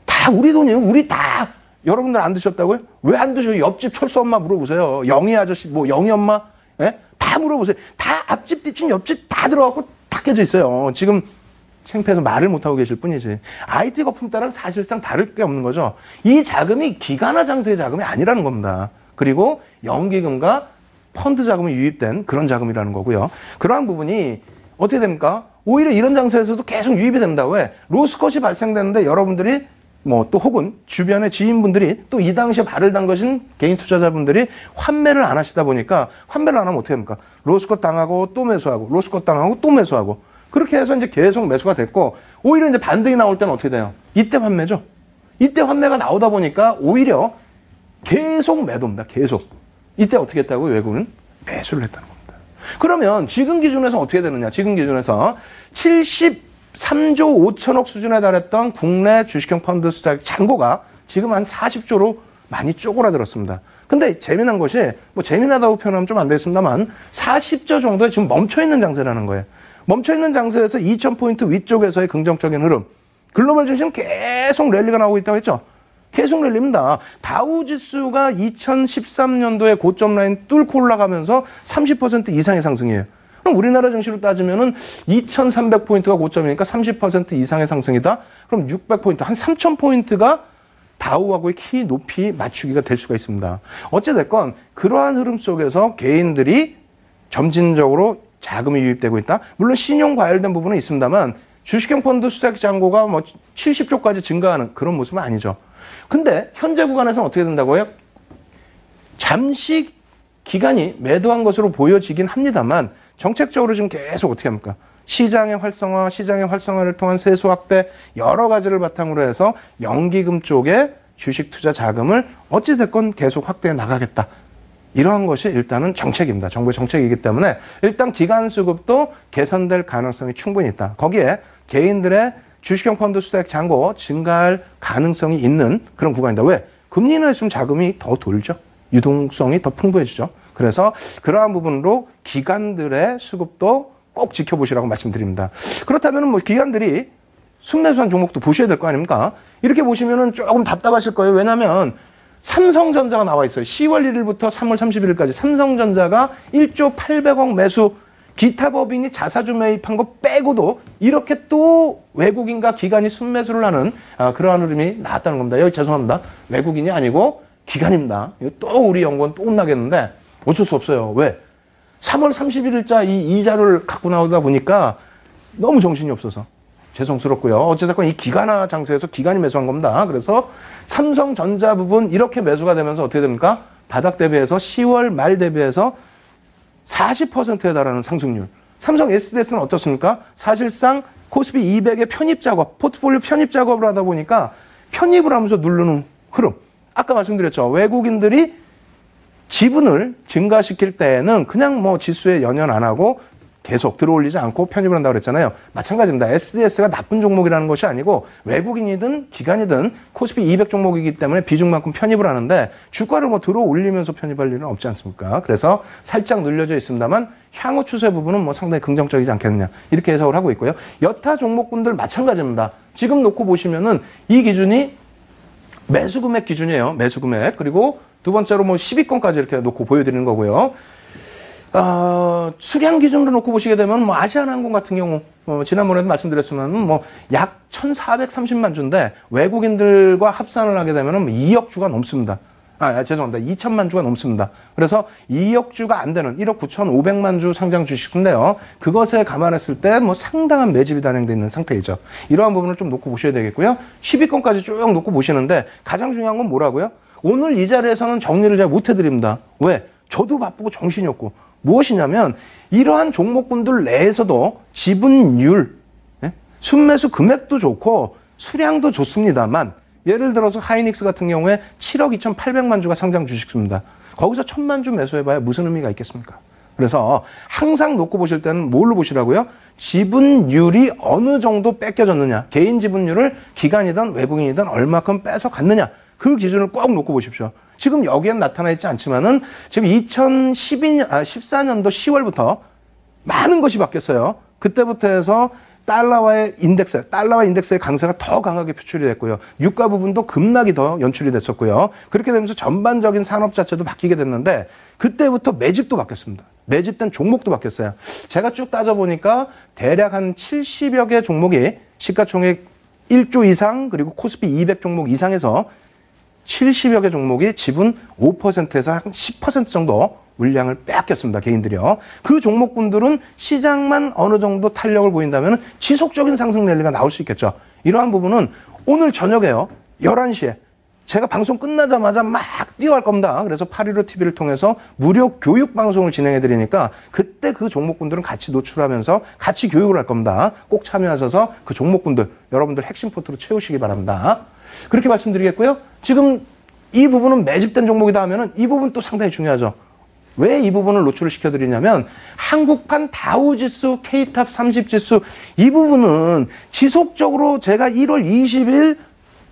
다 우리 돈이에요. 우리 다. 여러분들 안 드셨다고요? 왜 안 드셔요? 옆집 철수 엄마 물어보세요. 영희 아저씨, 뭐 영희 엄마, 예? 다 물어보세요. 다 앞집, 뒷집, 옆집 다 들어가고 다 깨져 있어요. 지금 창피해서 말을 못하고 계실 뿐이지. IT 거품 따라 사실상 다를 게 없는 거죠. 이 자금이 기관화 장세의 자금이 아니라는 겁니다. 그리고 연기금과 펀드 자금이 유입된 그런 자금이라는 거고요. 그러한 부분이 어떻게 됩니까? 오히려 이런 장세에서도 계속 유입이 됩니다. 왜? 로스컷이 발생되는데 여러분들이 뭐 또 혹은 주변의 지인분들이 또 이 당시에 발을 담그신 개인 투자자분들이 환매를 안 하시다 보니까 환매를 안 하면 어떻게 합니까? 로스컷 당하고 또 매수하고 로스컷 당하고 또 매수하고 그렇게 해서 이제 계속 매수가 됐고 오히려 이제 반등이 나올 때는 어떻게 돼요? 이때 환매죠. 이때 환매가 나오다 보니까 오히려 계속 매도입니다. 계속. 이때 어떻게 했다고요? 외국은 매수를 했다는 겁니다. 그러면 지금 기준에서 어떻게 되느냐? 지금 기준에서 73조 5천억 수준에 달했던 국내 주식형 펀드 수장 잔고가 지금 한 40조로 많이 쪼그라들었습니다. 근데 재미난 것이 뭐 재미나다고 표현하면 좀 안 되겠습니다만 40조 정도에 지금 멈춰있는 장세라는 거예요. 멈춰있는 장세에서 2000포인트 위쪽에서의 긍정적인 흐름. 글로벌 증시는 계속 랠리가 나오고 있다고 했죠. 계속 랠리입니다. 다우지수가 2013년도에 고점 라인 뚫고 올라가면서 30% 이상의 상승이에요. 그럼 우리나라 증시로 따지면은 2300포인트가 고점이니까 30% 이상의 상승이다. 그럼 600포인트, 한 3000포인트가 다우하고의 키 높이 맞추기가 될 수가 있습니다. 어찌됐건 그러한 흐름 속에서 개인들이 점진적으로 자금이 유입되고 있다. 물론 신용 과열된 부분은 있습니다만 주식형 펀드 수색 잔고가 뭐 70조까지 증가하는 그런 모습은 아니죠. 근데 현재 구간에서는 어떻게 된다고요? 잠시 기간이 매도한 것으로 보여지긴 합니다만 정책적으로 지금 계속 어떻게 합니까? 시장의 활성화를 통한 세수 확대 여러 가지를 바탕으로 해서 연기금 쪽에 주식 투자 자금을 어찌됐건 계속 확대해 나가겠다. 이러한 것이 일단은 정책입니다. 정부의 정책이기 때문에 일단 기간 수급도 개선될 가능성이 충분히 있다. 거기에 개인들의 주식형 펀드 수익 잔고 증가할 가능성이 있는 그런 구간이다. 왜? 금리 인하했으면 자금이 더 돌죠. 유동성이 더 풍부해지죠. 그래서 그러한 부분으로 기관들의 수급도 꼭 지켜보시라고 말씀드립니다. 그렇다면 뭐 기관들이 순매수한 종목도 보셔야 될 거 아닙니까? 이렇게 보시면은 조금 답답하실 거예요. 왜냐하면 삼성전자가 나와 있어요. 10월 1일부터 3월 31일까지 삼성전자가 1조 800억 매수, 기타 법인이 자사주 매입한 거 빼고도 이렇게 또 외국인과 기관이 순매수를 하는 그러한 흐름이 나왔다는 겁니다. 여기 죄송합니다. 외국인이 아니고 기관입니다. 이거 또 우리 연구원 또 혼나겠는데 어쩔 수 없어요. 왜? 3월 31일자 이 이자를 갖고 나오다 보니까 너무 정신이 없어서 죄송스럽고요. 어쨌든 이 기관화 장세에서 기관이 매수한 겁니다. 그래서 삼성전자 부분 이렇게 매수가 되면서 어떻게 됩니까? 바닥 대비해서 10월 말 대비해서 40%에 달하는 상승률. 삼성 SDS는 어떻습니까? 사실상 코스피 200의 편입 작업, 포트폴리오 편입 작업을 하다 보니까 편입을 하면서 누르는 흐름. 아까 말씀드렸죠. 외국인들이 지분을 증가시킬 때에는 그냥 뭐 지수에 연연 안 하고 계속 들어올리지 않고 편입을 한다고 그랬잖아요. 마찬가지입니다. SDS가 나쁜 종목이라는 것이 아니고 외국인이든 기관이든 코스피 200 종목이기 때문에 비중만큼 편입을 하는데 주가를 뭐 들어올리면서 편입할 일은 없지 않습니까? 그래서 살짝 눌려져 있습니다만 향후 추세 부분은 뭐 상당히 긍정적이지 않겠느냐 이렇게 해석을 하고 있고요. 여타 종목군들 마찬가지입니다. 지금 놓고 보시면은 이 기준이 매수 금액 기준이에요. 매수 금액. 그리고 두 번째로 뭐 10위권까지 이렇게 놓고 보여드리는 거고요. 수량 기준으로 놓고 보시게 되면 뭐 아시아나항공 같은 경우 지난번에도 말씀드렸지만 뭐 약 1,430만 주인데 외국인들과 합산을 하게 되면 2억 주가 넘습니다. 죄송합니다. 2천만 주가 넘습니다. 그래서 2억 주가 안 되는 1억 9,500만 주 상장 주식인데요. 그것에 감안했을 때 뭐 상당한 매집이 단행되어 있는 상태이죠. 이러한 부분을 좀 놓고 보셔야 되겠고요. 10위권까지 쭉 놓고 보시는데 가장 중요한 건 뭐라고요? 오늘 이 자리에서는 정리를 잘 못 해드립니다. 왜? 저도 바쁘고 정신이 없고. 무엇이냐면 이러한 종목군들 내에서도 지분율, 순매수 금액도 좋고 수량도 좋습니다만 예를 들어서 하이닉스 같은 경우에 7억 2,800만 주가 상장 주식수입니다. 거기서 1,000만 주 매수해봐야 무슨 의미가 있겠습니까? 그래서 항상 놓고 보실 때는 뭘로 보시라고요? 지분율이 어느 정도 뺏겨졌느냐. 개인 지분율을 기관이든 외국인이든 얼마큼 뺏어갔느냐. 그 기준을 꼭 놓고 보십시오. 지금 여기엔 나타나 있지 않지만은 지금 14년도 10월부터 많은 것이 바뀌었어요. 그때부터 해서 달러와 인덱스의 강세가 더 강하게 표출이 됐고요. 유가 부분도 급락이 더 연출이 됐었고요. 그렇게 되면서 전반적인 산업 자체도 바뀌게 됐는데 그때부터 매집도 바뀌었습니다. 매집된 종목도 바뀌었어요. 제가 쭉 따져보니까 대략 한 70여 개 종목이 시가총액 1조 이상 그리고 코스피 200 종목 이상에서 70여 개 종목이 지분 5%에서 한 10% 정도 물량을 빼앗겼습니다. 개인들이요. 그 종목군들은 시장만 어느 정도 탄력을 보인다면 지속적인 상승 랠리가 나올 수 있겠죠. 이러한 부분은 오늘 저녁에요. 11시에 제가 방송 끝나자마자 막 뛰어갈 겁니다. 그래서 815TV를 통해서 무료 교육 방송을 진행해 드리니까 그때 그 종목군들은 같이 노출하면서 같이 교육을 할 겁니다. 꼭 참여하셔서 그 종목군들 여러분들 핵심 포트로 채우시기 바랍니다. 그렇게 말씀드리겠고요. 지금 이 부분은 매집된 종목이다 하면은 이 부분 또 상당히 중요하죠. 왜 이 부분을 노출을 시켜드리냐면 한국판 다우지수, K탑 30지수 이 부분은 지속적으로 제가 1월 20일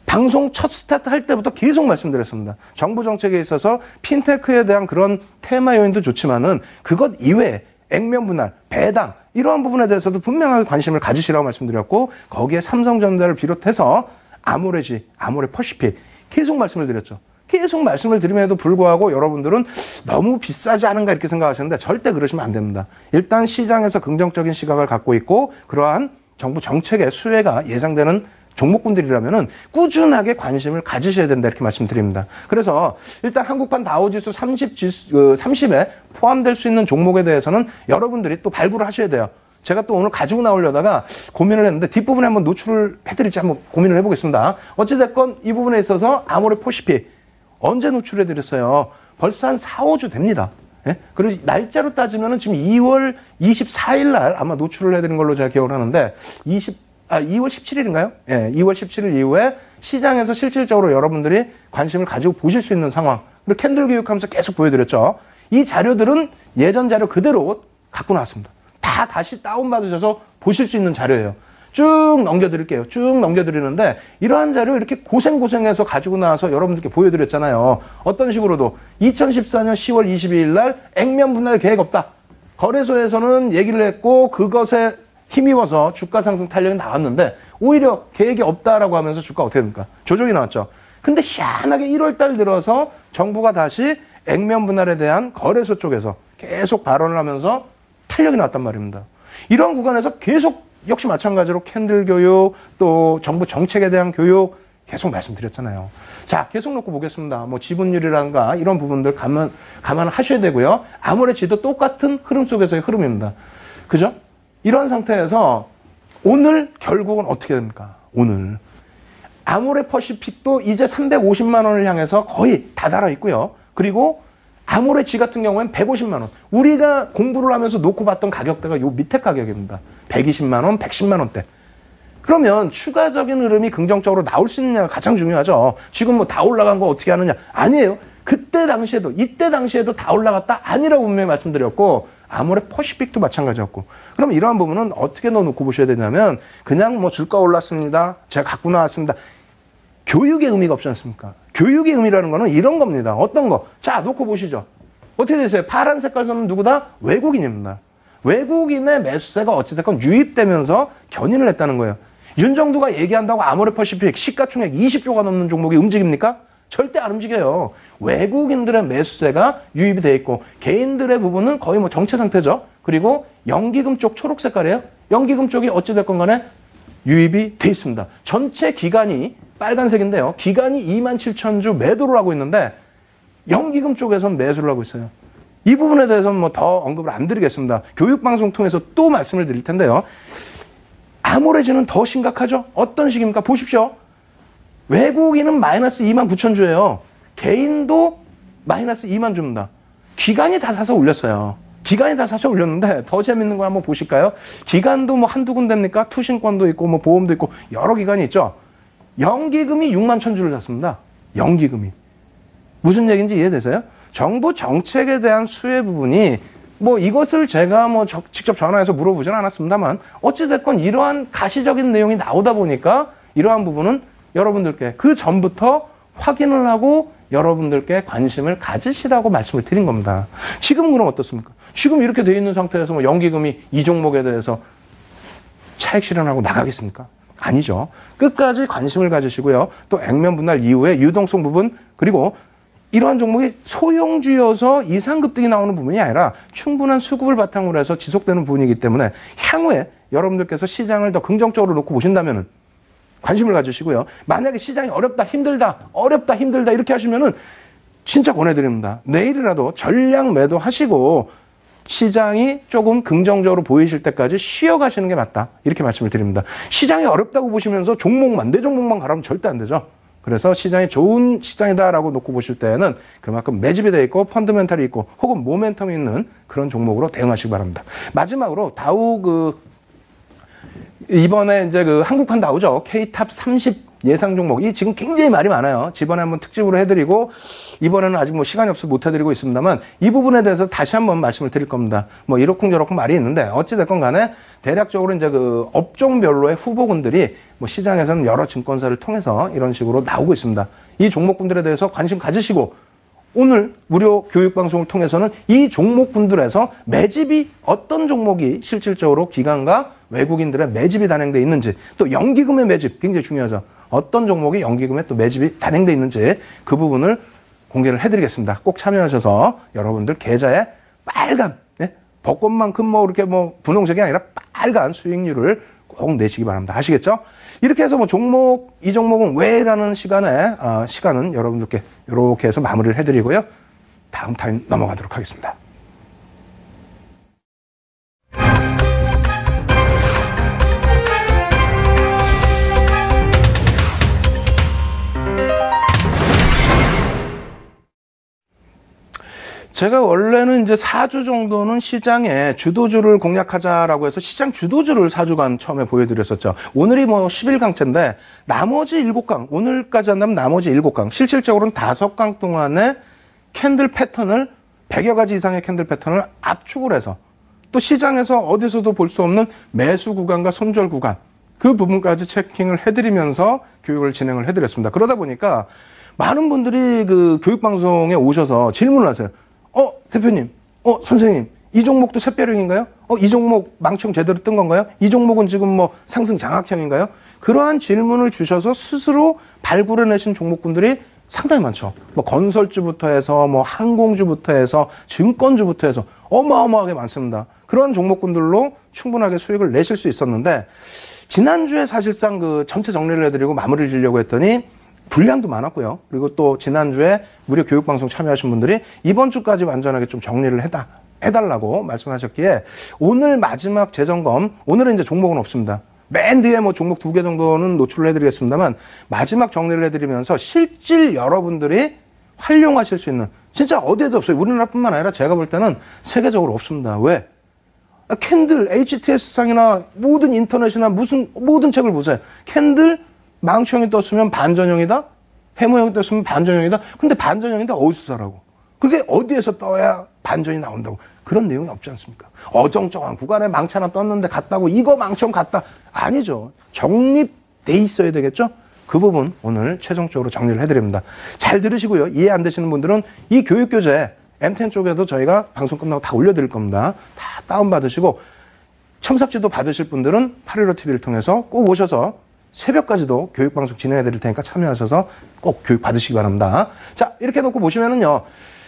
방송 첫 스타트 할 때부터 계속 말씀드렸습니다. 정부 정책에 있어서 핀테크에 대한 그런 테마 요인도 좋지만은 그것 이외에 액면 분할, 배당 이러한 부분에 대해서도 분명하게 관심을 가지시라고 말씀드렸고 거기에 삼성전자를 비롯해서 아모레지, 아모레퍼시픽 계속 말씀을 드렸죠. 계속 말씀을 드림에도 불구하고 여러분들은 너무 비싸지 않은가 이렇게 생각하시는데 절대 그러시면 안 됩니다. 일단 시장에서 긍정적인 시각을 갖고 있고 그러한 정부 정책의 수혜가 예상되는 종목군들이라면은 꾸준하게 관심을 가지셔야 된다 이렇게 말씀드립니다. 그래서 일단 한국판 다우지수 30에 포함될 수 있는 종목에 대해서는 여러분들이 또 발굴을 하셔야 돼요. 제가 또 오늘 가지고 나오려다가 고민을 했는데 뒷부분에 한번 노출을 해드릴지 한번 고민을 해보겠습니다. 어찌됐건 이 부분에 있어서 아모레퍼시픽 언제 노출해드렸어요? 벌써 한 4, 5주 됩니다. 예? 그리고 날짜로 따지면은 지금 2월 24일 날 아마 노출을 해드린 걸로 제가 기억을 하는데 2월 17일인가요? 예, 2월 17일 이후에 시장에서 실질적으로 여러분들이 관심을 가지고 보실 수 있는 상황. 그리고 캔들 교육하면서 계속 보여드렸죠. 이 자료들은 예전 자료 그대로 갖고 나왔습니다. 다 다시 다운받으셔서 보실 수 있는 자료예요. 쭉 넘겨드릴게요. 쭉 넘겨드리는데 이러한 자료 이렇게 고생해서 가지고 나와서 여러분들께 보여드렸잖아요. 어떤 식으로도 2014년 10월 22일 날 액면 분할 계획 없다. 거래소에서는 얘기를 했고 그것에 힘입어서 주가 상승 탄력이 나왔는데 오히려 계획이 없다라고 하면서 주가 어떻게 됩니까? 조정이 나왔죠. 근데 희한하게 1월 달 들어서 정부가 다시 액면 분할에 대한 거래소 쪽에서 계속 발언을 하면서 탄력이 나왔단 말입니다. 이런 구간에서 계속 역시 마찬가지로 캔들 교육 또 정부 정책에 대한 교육 계속 말씀드렸잖아요. 자, 계속 놓고 보겠습니다. 뭐 지분율이란가 이런 부분들 감안하셔야 되고요. 아모레지도 똑같은 흐름 속에서의 흐름입니다. 그죠? 이런 상태에서 오늘 결국은 어떻게 됩니까? 오늘 아모레퍼시픽도 이제 350만 원을 향해서 거의 다다라 있고요. 그리고 아모레 같은 경우에는 150만 원. 우리가 공부를 하면서 놓고 봤던 가격대가 요 밑에 가격입니다. 120만 원, 110만 원대. 그러면 추가적인 흐름이 긍정적으로 나올 수 있느냐가 가장 중요하죠. 지금 뭐 다 올라간 거 어떻게 하느냐. 아니에요. 그때 당시에도, 이때 당시에도 다 올라갔다? 아니라고 분명히 말씀드렸고, 아모레 퍼시픽도 마찬가지였고. 그럼 이러한 부분은 어떻게 넣어놓고 보셔야 되냐면, 그냥 뭐 주가 올랐습니다. 제가 갖고 나왔습니다. 교육의 의미가 없지 않습니까? 교육의 의미라는 거는 이런 겁니다. 어떤 거? 자, 놓고 보시죠. 어떻게 되세요? 파란 색깔 선은 누구다? 외국인입니다. 외국인의 매수세가 어찌됐건 유입되면서 견인을 했다는 거예요. 윤정두가 얘기한다고 아모레 퍼시픽 시가총액 20조가 넘는 종목이 움직입니까? 절대 안 움직여요. 외국인들의 매수세가 유입이 돼 있고 개인들의 부분은 거의 뭐 정체 상태죠. 그리고 연기금 쪽 초록 색깔이에요. 연기금 쪽이 어찌됐건 간에 유입이 돼 있습니다. 전체 기간이 빨간색인데요. 기간이 27,000주 매도를 하고 있는데 연기금 쪽에서는 매수를 하고 있어요. 이 부분에 대해서는 뭐 더 언급을 안 드리겠습니다. 교육방송 통해서 또 말씀을 드릴 텐데요. 아모레지는 더 심각하죠. 어떤 식입니까? 보십시오. 외국인은 마이너스 29,000주예요. 개인도 마이너스 2만 주입니다. 기관이 다 사서 올렸어요. 기관이 다 사서 올렸는데 더 재밌는 거 한번 보실까요? 기관도 뭐 한두 군데입니까? 투신권도 있고 뭐 보험도 있고 여러 기관이 있죠. 연기금이 6만 1,000주를 샀습니다. 연기금이. 무슨 얘기인지 이해되세요? 정부 정책에 대한 수혜 부분이 뭐 이것을 제가 뭐 직접 전화해서 물어보진 않았습니다만 어찌됐건 이러한 가시적인 내용이 나오다 보니까 이러한 부분은 여러분들께 그 전부터 확인을 하고 여러분들께 관심을 가지시라고 말씀을 드린 겁니다. 지금 그럼 어떻습니까? 지금 이렇게 돼 있는 상태에서 뭐 연기금이 이 종목에 대해서 차익 실현하고 나가겠습니까? 아니죠. 끝까지 관심을 가지시고요. 또 액면 분할 이후에 유동성 부분 그리고 이러한 종목이 소형주여서 이상급등이 나오는 부분이 아니라 충분한 수급을 바탕으로 해서 지속되는 부분이기 때문에 향후에 여러분들께서 시장을 더 긍정적으로 놓고 보신다면은 관심을 가지시고요. 만약에 시장이 어렵다, 힘들다 이렇게 하시면은 진짜 권해드립니다. 내일이라도 전량 매도하시고 시장이 조금 긍정적으로 보이실 때까지 쉬어가시는 게 맞다. 이렇게 말씀을 드립니다. 시장이 어렵다고 보시면서 종목만, 내 종목만 가라면 절대 안 되죠. 그래서 시장이 좋은 시장이다라고 놓고 보실 때는 그만큼 매집이 되어 있고 펀더멘탈이 있고 혹은 모멘텀이 있는 그런 종목으로 대응하시기 바랍니다. 마지막으로 다우 이번에 이제 한국판 다우죠. K탑 30 예상 종목이 지금 굉장히 말이 많아요. 지번에 한번 특집으로 해드리고 이번에는 아직 뭐 시간이 없어서 못 해드리고 있습니다만 이 부분에 대해서 다시 한번 말씀을 드릴 겁니다. 뭐 이러쿵저러쿵 말이 있는데 어찌됐건 간에 대략적으로 이제 업종별로의 후보군들이 뭐 시장에서는 여러 증권사를 통해서 이런 식으로 나오고 있습니다. 이 종목군들에 대해서 관심 가지시고 오늘 무료 교육방송을 통해서는 이 종목군들에서 매집이 어떤 종목이 실질적으로 기관과 외국인들의 매집이 단행되어 있는지 또 연기금의 매집 굉장히 중요하죠. 어떤 종목이 연기금에 또 매집이 단행되어 있는지 그 부분을 공개를 해드리겠습니다. 꼭 참여하셔서 여러분들 계좌에 빨간 벚꽃만큼 뭐 이렇게 뭐 분홍색이 아니라 빨간 수익률을 꼭 내시기 바랍니다. 아시겠죠? 이렇게 해서 뭐 이 종목은 왜라는 시간은 여러분들께 이렇게 해서 마무리를 해드리고요. 다음 타임 넘어가도록 하겠습니다. 제가 원래는 이제 4주 정도는 시장에 주도주를 공략하자라고 해서 시장 주도주를 4주간 처음에 보여드렸었죠. 오늘이 뭐 11강째인데 나머지 7강, 오늘까지 한다면 나머지 7강, 실질적으로는 5강 동안의 캔들 패턴을 100여 가지 이상의 캔들 패턴을 압축을 해서 또 시장에서 어디서도 볼 수 없는 매수 구간과 손절 구간 그 부분까지 체킹을 해드리면서 교육을 진행을 해드렸습니다. 그러다 보니까 많은 분들이 교육방송에 오셔서 질문을 하세요. 대표님, 선생님, 이 종목도 샛별형인가요? 이 종목 망청 제대로 뜬 건가요? 이 종목은 지금 뭐 상승 장악형인가요? 그러한 질문을 주셔서 스스로 발굴해내신 종목군들이 상당히 많죠. 뭐 건설주부터 해서 뭐 항공주부터 해서 증권주부터 해서 어마어마하게 많습니다. 그런 종목군들로 충분하게 수익을 내실 수 있었는데 지난주에 사실상 전체 정리를 해드리고 마무리를 지려고 했더니 분량도 많았고요. 그리고 또 지난주에 무료 교육방송 참여하신 분들이 이번 주까지 완전하게 좀 정리를 해달라고 말씀하셨기에 오늘 마지막 재점검, 오늘은 이제 종목은 없습니다. 맨 뒤에 뭐 종목 2개 정도는 노출을 해드리겠습니다만 마지막 정리를 해드리면서 실질 여러분들이 활용하실 수 있는 진짜 어디에도 없어요. 우리나라뿐만 아니라 제가 볼 때는 세계적으로 없습니다. 왜? 캔들, HTS상이나 모든 인터넷이나 모든 책을 보세요. 캔들 망치형이 떴으면 반전형이다? 해모형이 떴으면 반전형이다? 근데 반전형인데 어디서 사라고? 그게 어디에서 떠야 반전이 나온다고? 그런 내용이 없지 않습니까? 어정쩡한 구간에 망치 하나 떴는데 갔다고 이거 망치형 갔다? 아니죠. 정립돼 있어야 되겠죠? 그 부분 오늘 최종적으로 정리를 해드립니다. 잘 들으시고요. 이해 안 되시는 분들은 이 교육교재 M10 쪽에도 저희가 방송 끝나고 다 올려드릴 겁니다. 다 다운받으시고 첨삭지도 받으실 분들은 815TV를 통해서 꼭 오셔서 새벽까지도 교육방송 진행해드릴 테니까 참여하셔서 꼭 교육 받으시기 바랍니다. 자, 이렇게 놓고 보시면은요.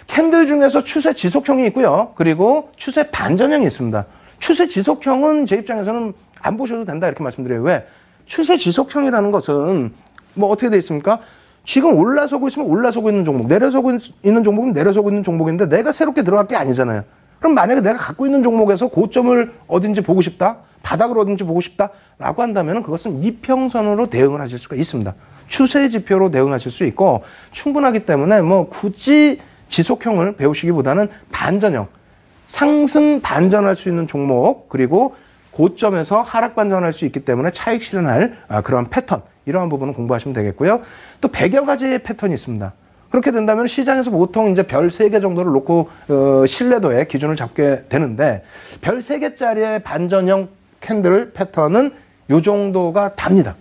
캔들 중에서 추세 지속형이 있고요. 그리고 추세 반전형이 있습니다. 추세 지속형은 제 입장에서는 안 보셔도 된다 이렇게 말씀드려요. 왜? 추세 지속형이라는 것은 뭐 어떻게 돼 있습니까? 지금 올라서고 있으면 올라서고 있는 종목, 내려서고 있는 종목은 내려서고 있는 종목인데 내가 새롭게 들어갈 게 아니잖아요. 그럼 만약에 내가 갖고 있는 종목에서 고점을 어딘지 보고 싶다, 바닥을 어딘지 보고 싶다라고 한다면 그것은 이평선으로 대응을 하실 수가 있습니다. 추세 지표로 대응하실 수 있고 충분하기 때문에 뭐 굳이 지속형을 배우시기보다는 반전형, 상승 반전할 수 있는 종목, 그리고 고점에서 하락 반전할 수 있기 때문에 차익 실현할 그런 패턴, 이러한 부분은 공부하시면 되겠고요. 또 100여 가지의 패턴이 있습니다. 그렇게 된다면 시장에서 보통 이제 별 3개 정도를 놓고 신뢰도의 기준을 잡게 되는데 별 3개짜리의 반전형 캔들 패턴은 이 정도가 답니다.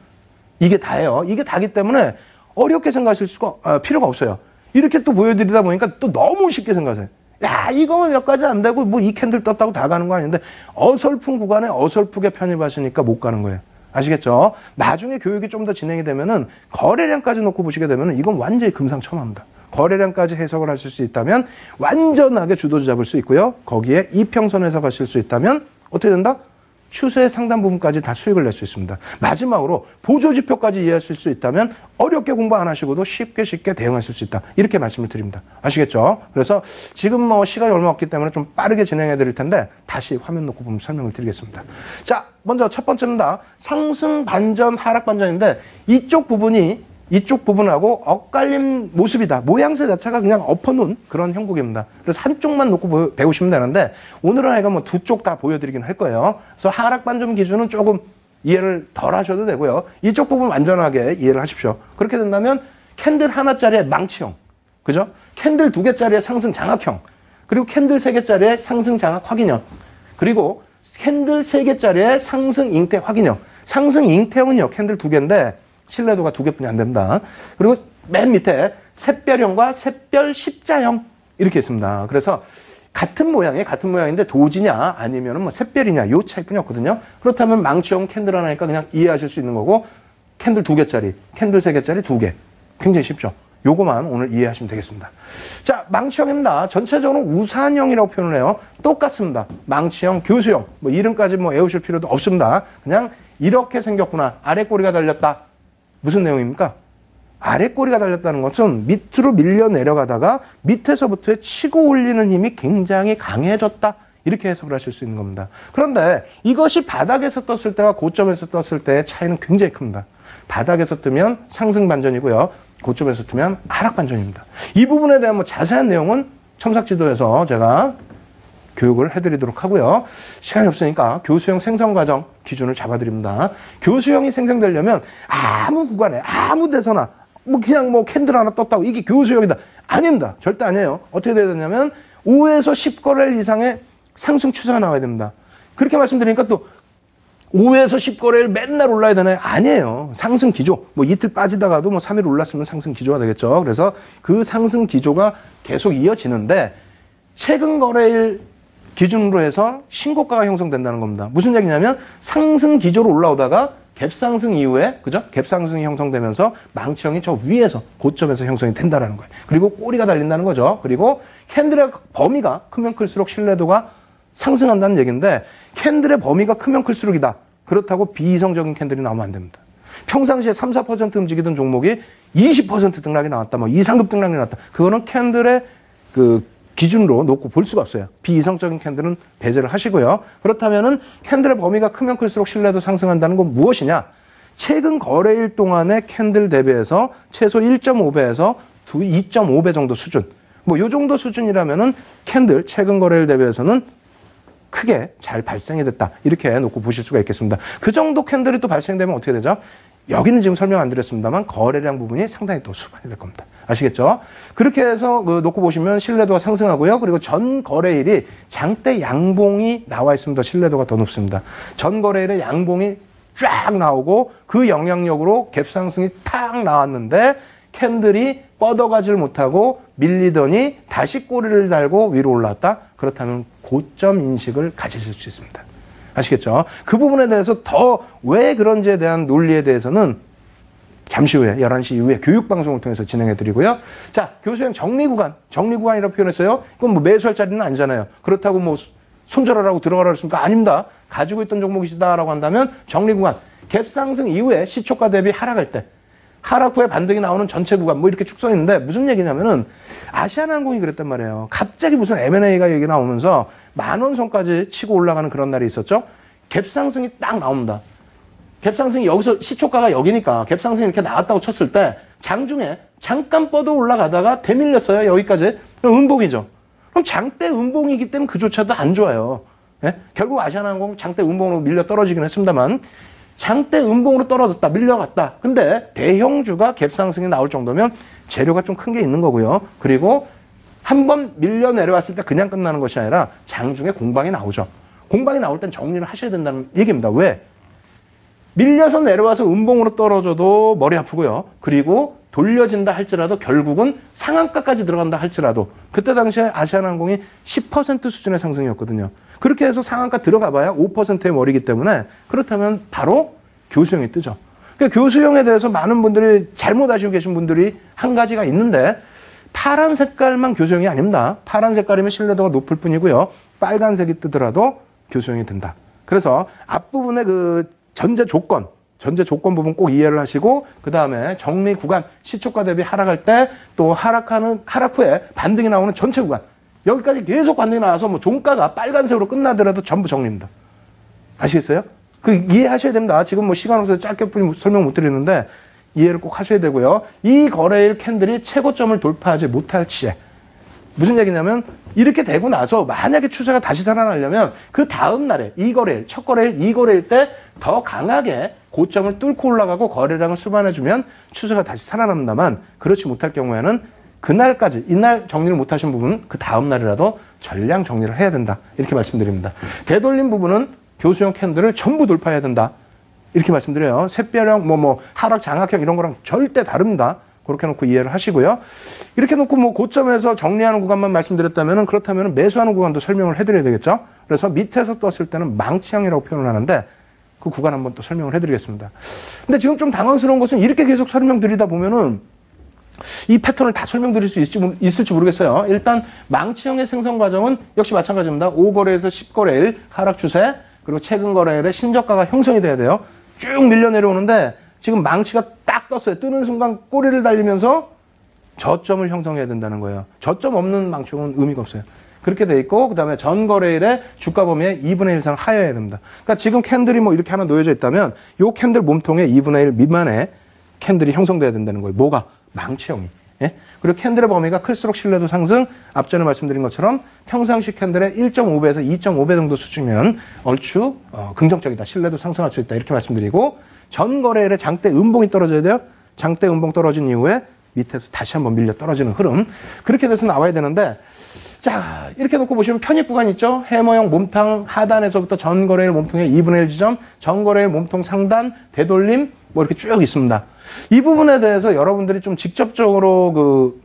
이게 다예요. 이게 다기 때문에 어렵게 생각하실 수가 필요가 없어요. 이렇게 또 보여드리다 보니까 또 너무 쉽게 생각하세요. 야, 이거면 몇 가지 안 되고 뭐 이 캔들 떴다고 다 가는 거 아닌데 어설픈 구간에 어설프게 편입하시니까 못 가는 거예요. 아시겠죠? 나중에 교육이 좀 더 진행이 되면은 거래량까지 놓고 보시게 되면은 이건 완전히 금상첨화입니다. 거래량까지 해석을 하실 수 있다면 완전하게 주도주 잡을 수 있고요. 거기에 이평선 해석하실 수 있다면 어떻게 된다? 추세의 상당 부분까지 다 수익을 낼 수 있습니다. 마지막으로 보조지표까지 이해하실 수 있다면 어렵게 공부 안 하시고도 쉽게 대응하실 수 있다. 이렇게 말씀을 드립니다. 아시겠죠? 그래서 지금 뭐 시간이 얼마 없기 때문에 좀 빠르게 진행해 드릴 텐데 다시 화면 놓고 보면 설명을 드리겠습니다. 자, 먼저 첫 번째입니다. 상승 반전, 하락 반전인데 이쪽 부분하고 엇갈린 모습이다. 모양새 자체가 그냥 엎어놓은 그런 형국입니다. 그래서 한쪽만 놓고 배우시면 되는데 오늘은 하여간 뭐 두 쪽 다 보여드리긴 할 거예요. 그래서 하락 반전 기준은 조금 이해를 덜 하셔도 되고요. 이쪽 부분 완전하게 이해를 하십시오. 그렇게 된다면 캔들 하나짜리의 망치형, 그죠? 캔들 2개짜리의 상승 장악형, 그리고 캔들 3개짜리의 상승 장악 확인형, 그리고 캔들 3개짜리의 상승 잉태 확인형. 상승 잉태형은요, 캔들 2개인데 신뢰도가 2개뿐이 안 됩니다. 그리고 맨 밑에 샛별형과 샛별 십자형 이렇게 있습니다. 그래서 같은 모양인데 도지냐 아니면 뭐 샛별이냐 요 차이뿐이 없거든요. 그렇다면 망치형 캔들 하나니까 그냥 이해하실 수 있는 거고 캔들 2개짜리, 캔들 3개짜리 2개. 굉장히 쉽죠. 요거만 오늘 이해하시면 되겠습니다. 자, 망치형입니다. 전체적으로 우산형이라고 표현을 해요. 똑같습니다. 망치형, 교수형, 뭐 이름까지 뭐 외우실 필요도 없습니다. 그냥 이렇게 생겼구나. 아래 꼬리가 달렸다. 무슨 내용입니까? 아래 꼬리가 달렸다는 것은 밑으로 밀려 내려가다가 밑에서부터의 치고 올리는 힘이 굉장히 강해졌다. 이렇게 해석을 하실 수 있는 겁니다. 그런데 이것이 바닥에서 떴을 때와 고점에서 떴을 때의 차이는 굉장히 큽니다. 바닥에서 뜨면 상승 반전이고요. 고점에서 뜨면 하락 반전입니다. 이 부분에 대한 뭐 자세한 내용은 첨삭지도에서 제가 교육을 해드리도록 하고요. 시간이 없으니까 교수형 생성 과정 기준을 잡아드립니다. 교수형이 생성되려면 아무 구간에 아무 데서나 뭐 그냥 뭐 캔들 하나 떴다고 이게 교수형이다. 아닙니다. 절대 아니에요. 어떻게 돼야 되냐면 5에서 10거래일 이상의 상승 추세가 나와야 됩니다. 그렇게 말씀드리니까 또 5에서 10거래일 맨날 올라야 되나요? 아니에요. 상승 기조. 뭐 이틀 빠지다가도 뭐 3일 올랐으면 상승 기조가 되겠죠. 그래서 그 상승 기조가 계속 이어지는데 최근 거래일 기준으로 해서 신고가가 형성된다는 겁니다. 무슨 얘기냐면 상승 기조로 올라오다가 갭상승 이후에 그죠? 갭상승이 형성되면서 망치형이 저 위에서 고점에서 형성이 된다는 거예요. 그리고 꼬리가 달린다는 거죠. 그리고 캔들의 범위가 크면 클수록 신뢰도가 상승한다는 얘기인데 캔들의 범위가 크면 클수록이다. 그렇다고 비이성적인 캔들이 나오면 안 됩니다. 평상시에 3, 4% 움직이던 종목이 20% 등락이 나왔다. 뭐 2, 3급 등락이 나왔다. 그거는 캔들의 기준으로 놓고 볼 수가 없어요. 비이성적인 캔들은 배제를 하시고요. 그렇다면은 캔들의 범위가 크면 클수록 신뢰도 상승한다는 건 무엇이냐? 최근 거래일 동안의 캔들 대비해서 최소 1.5배에서 2.5배 정도 수준. 뭐 요 정도 수준이라면은 캔들 최근 거래일 대비해서는 크게 잘 발생이 됐다. 이렇게 놓고 보실 수가 있겠습니다. 그 정도 캔들이 또 발생되면 어떻게 되죠? 여기는 지금 설명 안 드렸습니다만 거래량 부분이 상당히 또 수반이 될 겁니다. 아시겠죠? 그렇게 해서 놓고 보시면 신뢰도가 상승하고요. 그리고 전 거래일이 장대 양봉이 나와 있으면 더 신뢰도가 더 높습니다. 전 거래일에 양봉이 쫙 나오고 그 영향력으로 갭 상승이 탁 나왔는데 캔들이 뻗어가질 못하고 밀리더니 다시 꼬리를 달고 위로 올라왔다. 그렇다면 고점 인식을 가지실 수 있습니다. 아시겠죠? 그 부분에 대해서 더 왜 그런지에 대한 논리에 대해서는 잠시 후에 11시 이후에 교육방송을 통해서 진행해드리고요. 자, 교수형 정리구간이라고 표현했어요. 이건 뭐 매수할 자리는 아니잖아요. 그렇다고 뭐 손절하라고 들어가라고 했습니까? 아닙니다. 가지고 있던 종목이시다라고 한다면 정리구간, 갭 상승 이후에 시초가 대비 하락할 때 하락 후에 반등이 나오는 전체 구간 뭐 이렇게 축소했는데 무슨 얘기냐면은 아시아나항공이 그랬단 말이에요. 갑자기 무슨 M&A가 얘기 나오면서 10,000원 선까지 치고 올라가는 그런 날이 있었죠. 갭 상승이 딱 나옵니다. 갭 상승이 여기서 시초가가 여기니까 갭 상승이 이렇게 나왔다고 쳤을 때 장중에 잠깐 뻗어 올라가다가 되밀렸어요. 여기까지. 그럼 음봉이죠. 그럼 장대 음봉이기 때문에 그조차도 안 좋아요. 예? 결국 아시아나항공 장대 음봉으로 밀려 떨어지긴 했습니다만 장대 음봉으로 떨어졌다. 밀려갔다. 근데 대형주가 갭 상승이 나올 정도면 재료가 좀 큰 게 있는 거고요. 그리고 한번 밀려 내려왔을 때 그냥 끝나는 것이 아니라 장중에 공방이 나오죠. 공방이 나올 땐 정리를 하셔야 된다는 얘기입니다. 왜? 밀려서 내려와서 음봉으로 떨어져도 머리 아프고요. 그리고 돌려진다 할지라도 결국은 상한가까지 들어간다 할지라도 그때 당시에 아시아나항공이 10% 수준의 상승이었거든요. 그렇게 해서 상한가 들어가봐야 5%의 머리이기 때문에 그렇다면 바로 교수형이 뜨죠. 그러니까 교수형에 대해서 많은 분들이 잘못 아시고 계신 분들이 한 가지가 있는데 파란 색깔만 교수형이 아닙니다. 파란 색깔이면 신뢰도가 높을 뿐이고요. 빨간색이 뜨더라도 교수형이 된다. 그래서 앞부분에 그 전제 조건 부분 꼭 이해를 하시고 그 다음에 정리 구간 시초가 대비 하락할 때 또 하락 후에 반등이 나오는 전체 구간 여기까지 계속 반등이 나와서 뭐 종가가 빨간색으로 끝나더라도 전부 정리입니다. 아시겠어요? 그 이해하셔야 됩니다. 지금 뭐 시간 없어서 짧게 설명 못 드리는데 이해를 꼭 하셔야 되고요. 이 거래일 캔들이 최고점을 돌파하지 못할 시에 무슨 얘기냐면 이렇게 되고 나서 만약에 추세가 다시 살아나려면 그 다음 날에 이 거래일, 첫 거래일, 이 거래일 때 더 강하게 고점을 뚫고 올라가고 거래량을 수반해주면 추세가 다시 살아납니다만 그렇지 못할 경우에는 그날까지 이날 정리를 못하신 부분은 그 다음 날이라도 전량 정리를 해야 된다. 이렇게 말씀드립니다. 되돌림 부분은 교수형 캔들을 전부 돌파해야 된다. 이렇게 말씀드려요. 샛별형, 하락 장악형 이런 거랑 절대 다릅니다. 그렇게 놓고 이해를 하시고요. 이렇게 놓고 뭐 고점에서 정리하는 구간만 말씀드렸다면은 그렇다면 매수하는 구간도 설명을 해드려야 되겠죠. 그래서 밑에서 떴을 때는 망치형이라고 표현을 하는데 그 구간 한번 또 설명을 해드리겠습니다. 근데 지금 좀 당황스러운 것은 이렇게 계속 설명드리다 보면은 이 패턴을 다 설명드릴 수 있을지 모르겠어요. 일단 망치형의 생성 과정은 역시 마찬가지입니다. 5거래에서 10거래일 하락 추세 그리고 최근 거래일에 신저가가 형성이 돼야 돼요. 쭉 밀려 내려오는데 지금 망치가 딱 떴어요. 뜨는 순간 꼬리를 달리면서 저점을 형성해야 된다는 거예요. 저점 없는 망치형은 의미가 없어요. 그렇게 돼 있고 그다음에 전 거래일에 주가 범위의 2분의 1 이상 하여야 됩니다. 그러니까 지금 캔들이 뭐 이렇게 하나 놓여져 있다면 이 캔들 몸통에 2분의 1 미만의 캔들이 형성돼야 된다는 거예요. 뭐가? 망치형이. 예? 그리고 캔들의 범위가 클수록 신뢰도 상승, 앞전에 말씀드린 것처럼 평상시 캔들의 1.5배에서 2.5배 정도 수준이면 얼추 긍정적이다. 신뢰도 상승할 수 있다. 이렇게 말씀드리고 전 거래일에 장대 음봉이 떨어져야 돼요. 장대 음봉 떨어진 이후에 밑에서 다시 한번 밀려 떨어지는 흐름. 그렇게 돼서 나와야 되는데 자 이렇게 놓고 보시면 편입 구간 있죠. 해머형 몸통 하단에서부터 전 거래일 몸통의 2분의 1 지점, 전 거래일 몸통 상단, 되돌림 뭐 이렇게 쭉 있습니다. 이 부분에 대해서 여러분들이 좀 직접적으로 그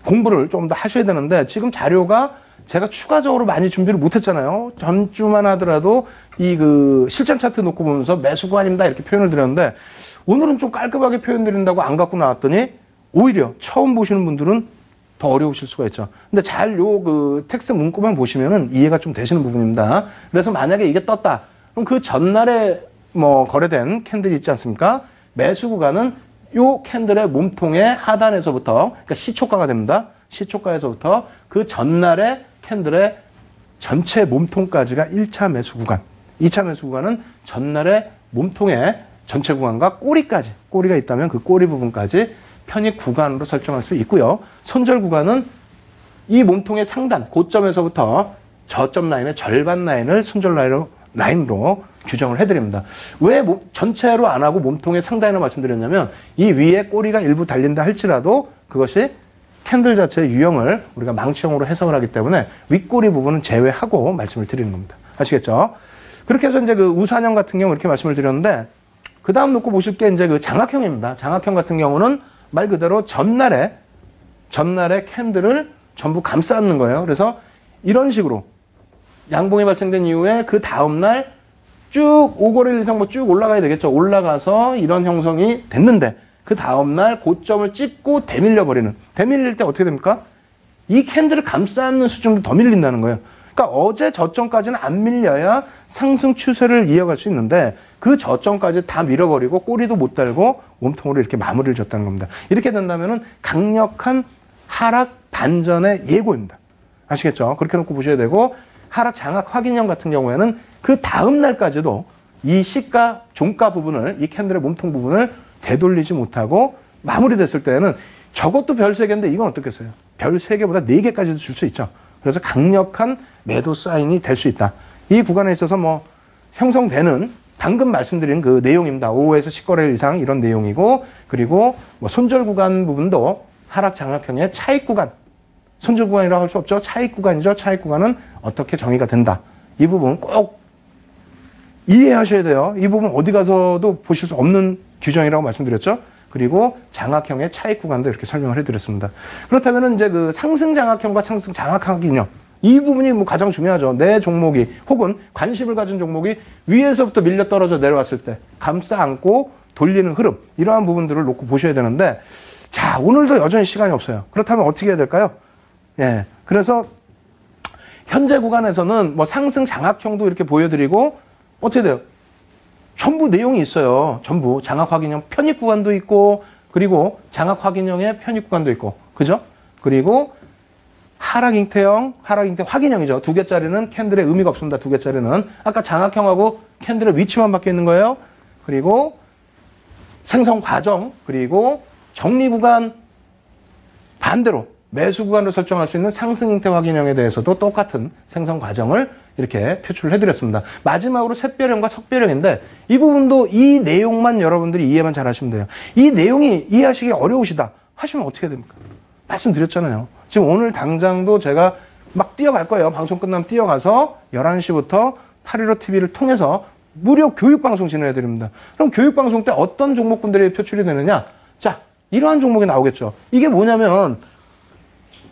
공부를 좀 더 하셔야 되는데 지금 자료가 제가 추가적으로 많이 준비를 못했잖아요. 전주만 하더라도 이 그 실전 차트 놓고 보면서 매수 구간입니다 이렇게 표현을 드렸는데 오늘은 좀 깔끔하게 표현 드린다고 안 갖고 나왔더니 오히려 처음 보시는 분들은 더 어려우실 수가 있죠. 근데 잘 요 그 텍스트 문구만 보시면은 이해가 좀 되시는 부분입니다. 그래서 만약에 이게 떴다. 그럼 그 전날에 뭐 거래된 캔들이 있지 않습니까? 매수 구간은 요 캔들의 몸통의 하단에서부터 그러니까 시초가가 됩니다. 시초가에서부터 그 전날의 캔들의 전체 몸통까지가 1차 매수 구간. 2차 매수 구간은 전날의 몸통의 전체 구간과 꼬리까지, 꼬리가 있다면 그 꼬리 부분까지 편입 구간으로 설정할 수 있고요. 손절 구간은 이 몸통의 상단, 고점에서부터 저점 라인의 절반 라인을 손절 라인으로 규정을 해드립니다. 왜 전체로 안 하고 몸통의 상단이라고 말씀드렸냐면 이 위에 꼬리가 일부 달린다 할지라도 그것이 캔들 자체의 유형을 우리가 망치형으로 해석을 하기 때문에 윗꼬리 부분은 제외하고 말씀을 드리는 겁니다. 아시겠죠? 그렇게 해서 이제 그 우산형 같은 경우 이렇게 말씀을 드렸는데 그 다음 놓고 보실 게 이제 그 장학형입니다. 장학형 같은 경우는 말 그대로 전날에 캔들을 전부 감싸는 거예요. 그래서 이런 식으로 양봉이 발생된 이후에 그 다음날 쭉 5거래일 이상 뭐 쭉 올라가야 되겠죠. 올라가서 이런 형성이 됐는데 그 다음날 고점을 찍고 대밀려 버리는. 대밀릴 때 어떻게 됩니까? 이 캔들을 감싸는 수준도 더 밀린다는 거예요. 그러니까 어제 저점까지는 안 밀려야 상승 추세를 이어갈 수 있는데 그 저점까지 다 밀어버리고 꼬리도 못 달고 몸통으로 이렇게 마무리를 줬다는 겁니다. 이렇게 된다면은 강력한 하락 반전의 예고입니다. 아시겠죠? 그렇게 놓고 보셔야 되고 하락 장악 확인형 같은 경우에는 그 다음 날까지도 이 시가 종가 부분을 이 캔들의 몸통 부분을 되돌리지 못하고 마무리됐을 때는 저것도 별 3개인데 이건 어떻겠어요? 별 3개보다 4개까지도 줄 수 있죠. 그래서 강력한 매도 사인이 될 수 있다. 이 구간에 있어서 뭐 형성되는 방금 말씀드린 그 내용입니다. 5에서 10거래일 이상 이런 내용이고 그리고 뭐 손절 구간 부분도 하락 장악형의 차익 구간. 손절 구간이라고 할 수 없죠. 차익 구간이죠. 차익 구간은 어떻게 정의가 된다. 이 부분 꼭 이해하셔야 돼요. 이 부분 어디 가서도 보실 수 없는 규정이라고 말씀드렸죠. 그리고 장악형의 차익 구간도 이렇게 설명을 해드렸습니다. 그렇다면 이제 그 상승 장악형과 상승 장악하기냐 이 부분이 뭐 가장 중요하죠. 내 종목이 혹은 관심을 가진 종목이 위에서부터 밀려 떨어져 내려왔을 때 감싸 안고 돌리는 흐름 이러한 부분들을 놓고 보셔야 되는데 자 오늘도 여전히 시간이 없어요. 그렇다면 어떻게 해야 될까요? 예, 그래서 현재 구간에서는 뭐 상승 장악형도 이렇게 보여드리고 어떻게 돼요? 전부 내용이 있어요. 전부 장악 확인형 편입 구간도 있고 그리고 장악 확인형의 편입 구간도 있고 그죠? 그리고 하락 잉태형, 하락 잉태 확인형이죠. 2개짜리는 캔들의 의미가 없습니다. 2개짜리는 아까 장악형하고 캔들의 위치만 바뀌어 있는 거예요. 그리고 생성 과정 그리고 정리 구간 반대로 매수 구간으로 설정할 수 있는 상승 잉태 확인형에 대해서도 똑같은 생성 과정을 이렇게 표출을 해드렸습니다. 마지막으로 샛별형과 석별형인데 이 부분도 이 내용만 여러분들이 이해만 잘 하시면 돼요. 이 내용이 이해하시기 어려우시다 하시면 어떻게 됩니까? 말씀드렸잖아요. 지금 오늘 당장도 제가 막 뛰어갈 거예요. 방송 끝나면 뛰어가서 11시부터 815TV를 통해서 무료 교육방송 진행해드립니다. 그럼 교육방송 때 어떤 종목군들이 표출이 되느냐? 자, 이러한 종목이 나오겠죠. 이게 뭐냐면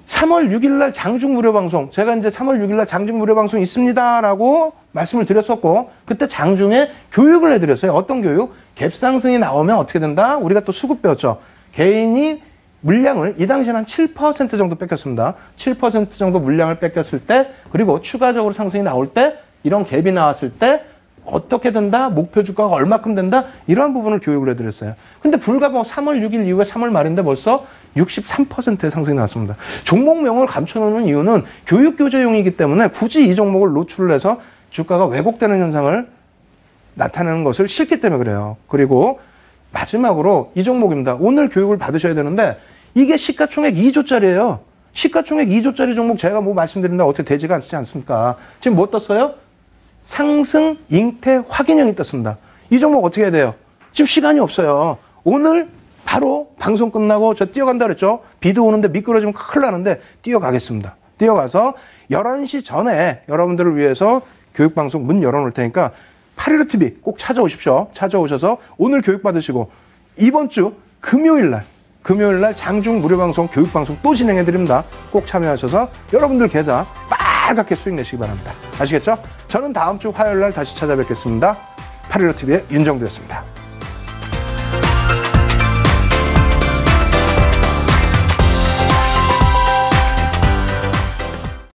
3월 6일날 장중 무료 방송, 제가 이제 3월 6일날 장중 무료 방송 있습니다라고 말씀을 드렸었고, 그때 장중에 교육을 해드렸어요. 어떤 교육? 갭상승이 나오면 어떻게 된다? 우리가 또 수급 배웠죠. 개인이 물량을 이 당시에는 한 7% 정도 뺏겼습니다. 7% 정도 물량을 뺏겼을 때, 그리고 추가적으로 상승이 나올 때, 이런 갭이 나왔을 때 어떻게 된다? 목표 주가가 얼마큼 된다? 이러한 부분을 교육을 해드렸어요. 근데 불과 뭐 3월 6일 이후에 3월 말인데 벌써 63%의 상승이 나왔습니다. 종목명을 감춰놓는 이유는 교육교재용이기 때문에 굳이 이 종목을 노출을 해서 주가가 왜곡되는 현상을 나타내는 것을 싫기 때문에 그래요. 그리고 마지막으로 이 종목입니다. 오늘 교육을 받으셔야 되는데 이게 시가총액 2조짜리예요. 시가총액 2조짜리 종목 제가 뭐 말씀드린다 어떻게 되지가 않지 않습니까? 지금 뭐 떴어요? 상승 잉태 확인형이 떴습니다. 이 종목 어떻게 해야 돼요? 지금 시간이 없어요. 오늘 바로 방송 끝나고 저 뛰어간다 그랬죠? 비도 오는데 미끄러지면 큰일 나는데 뛰어가겠습니다. 뛰어가서 11시 전에 여러분들을 위해서 교육방송 문 열어놓을 테니까 815TV 꼭 찾아오십시오. 찾아오셔서 오늘 교육받으시고 이번 주 금요일날 장중 무료방송 교육방송 또 진행해드립니다. 꼭 참여하셔서 여러분들 계좌 빨갛게 수익 내시기 바랍니다. 아시겠죠? 저는 다음 주 화요일날 다시 찾아뵙겠습니다. 815TV의 윤정두였습니다.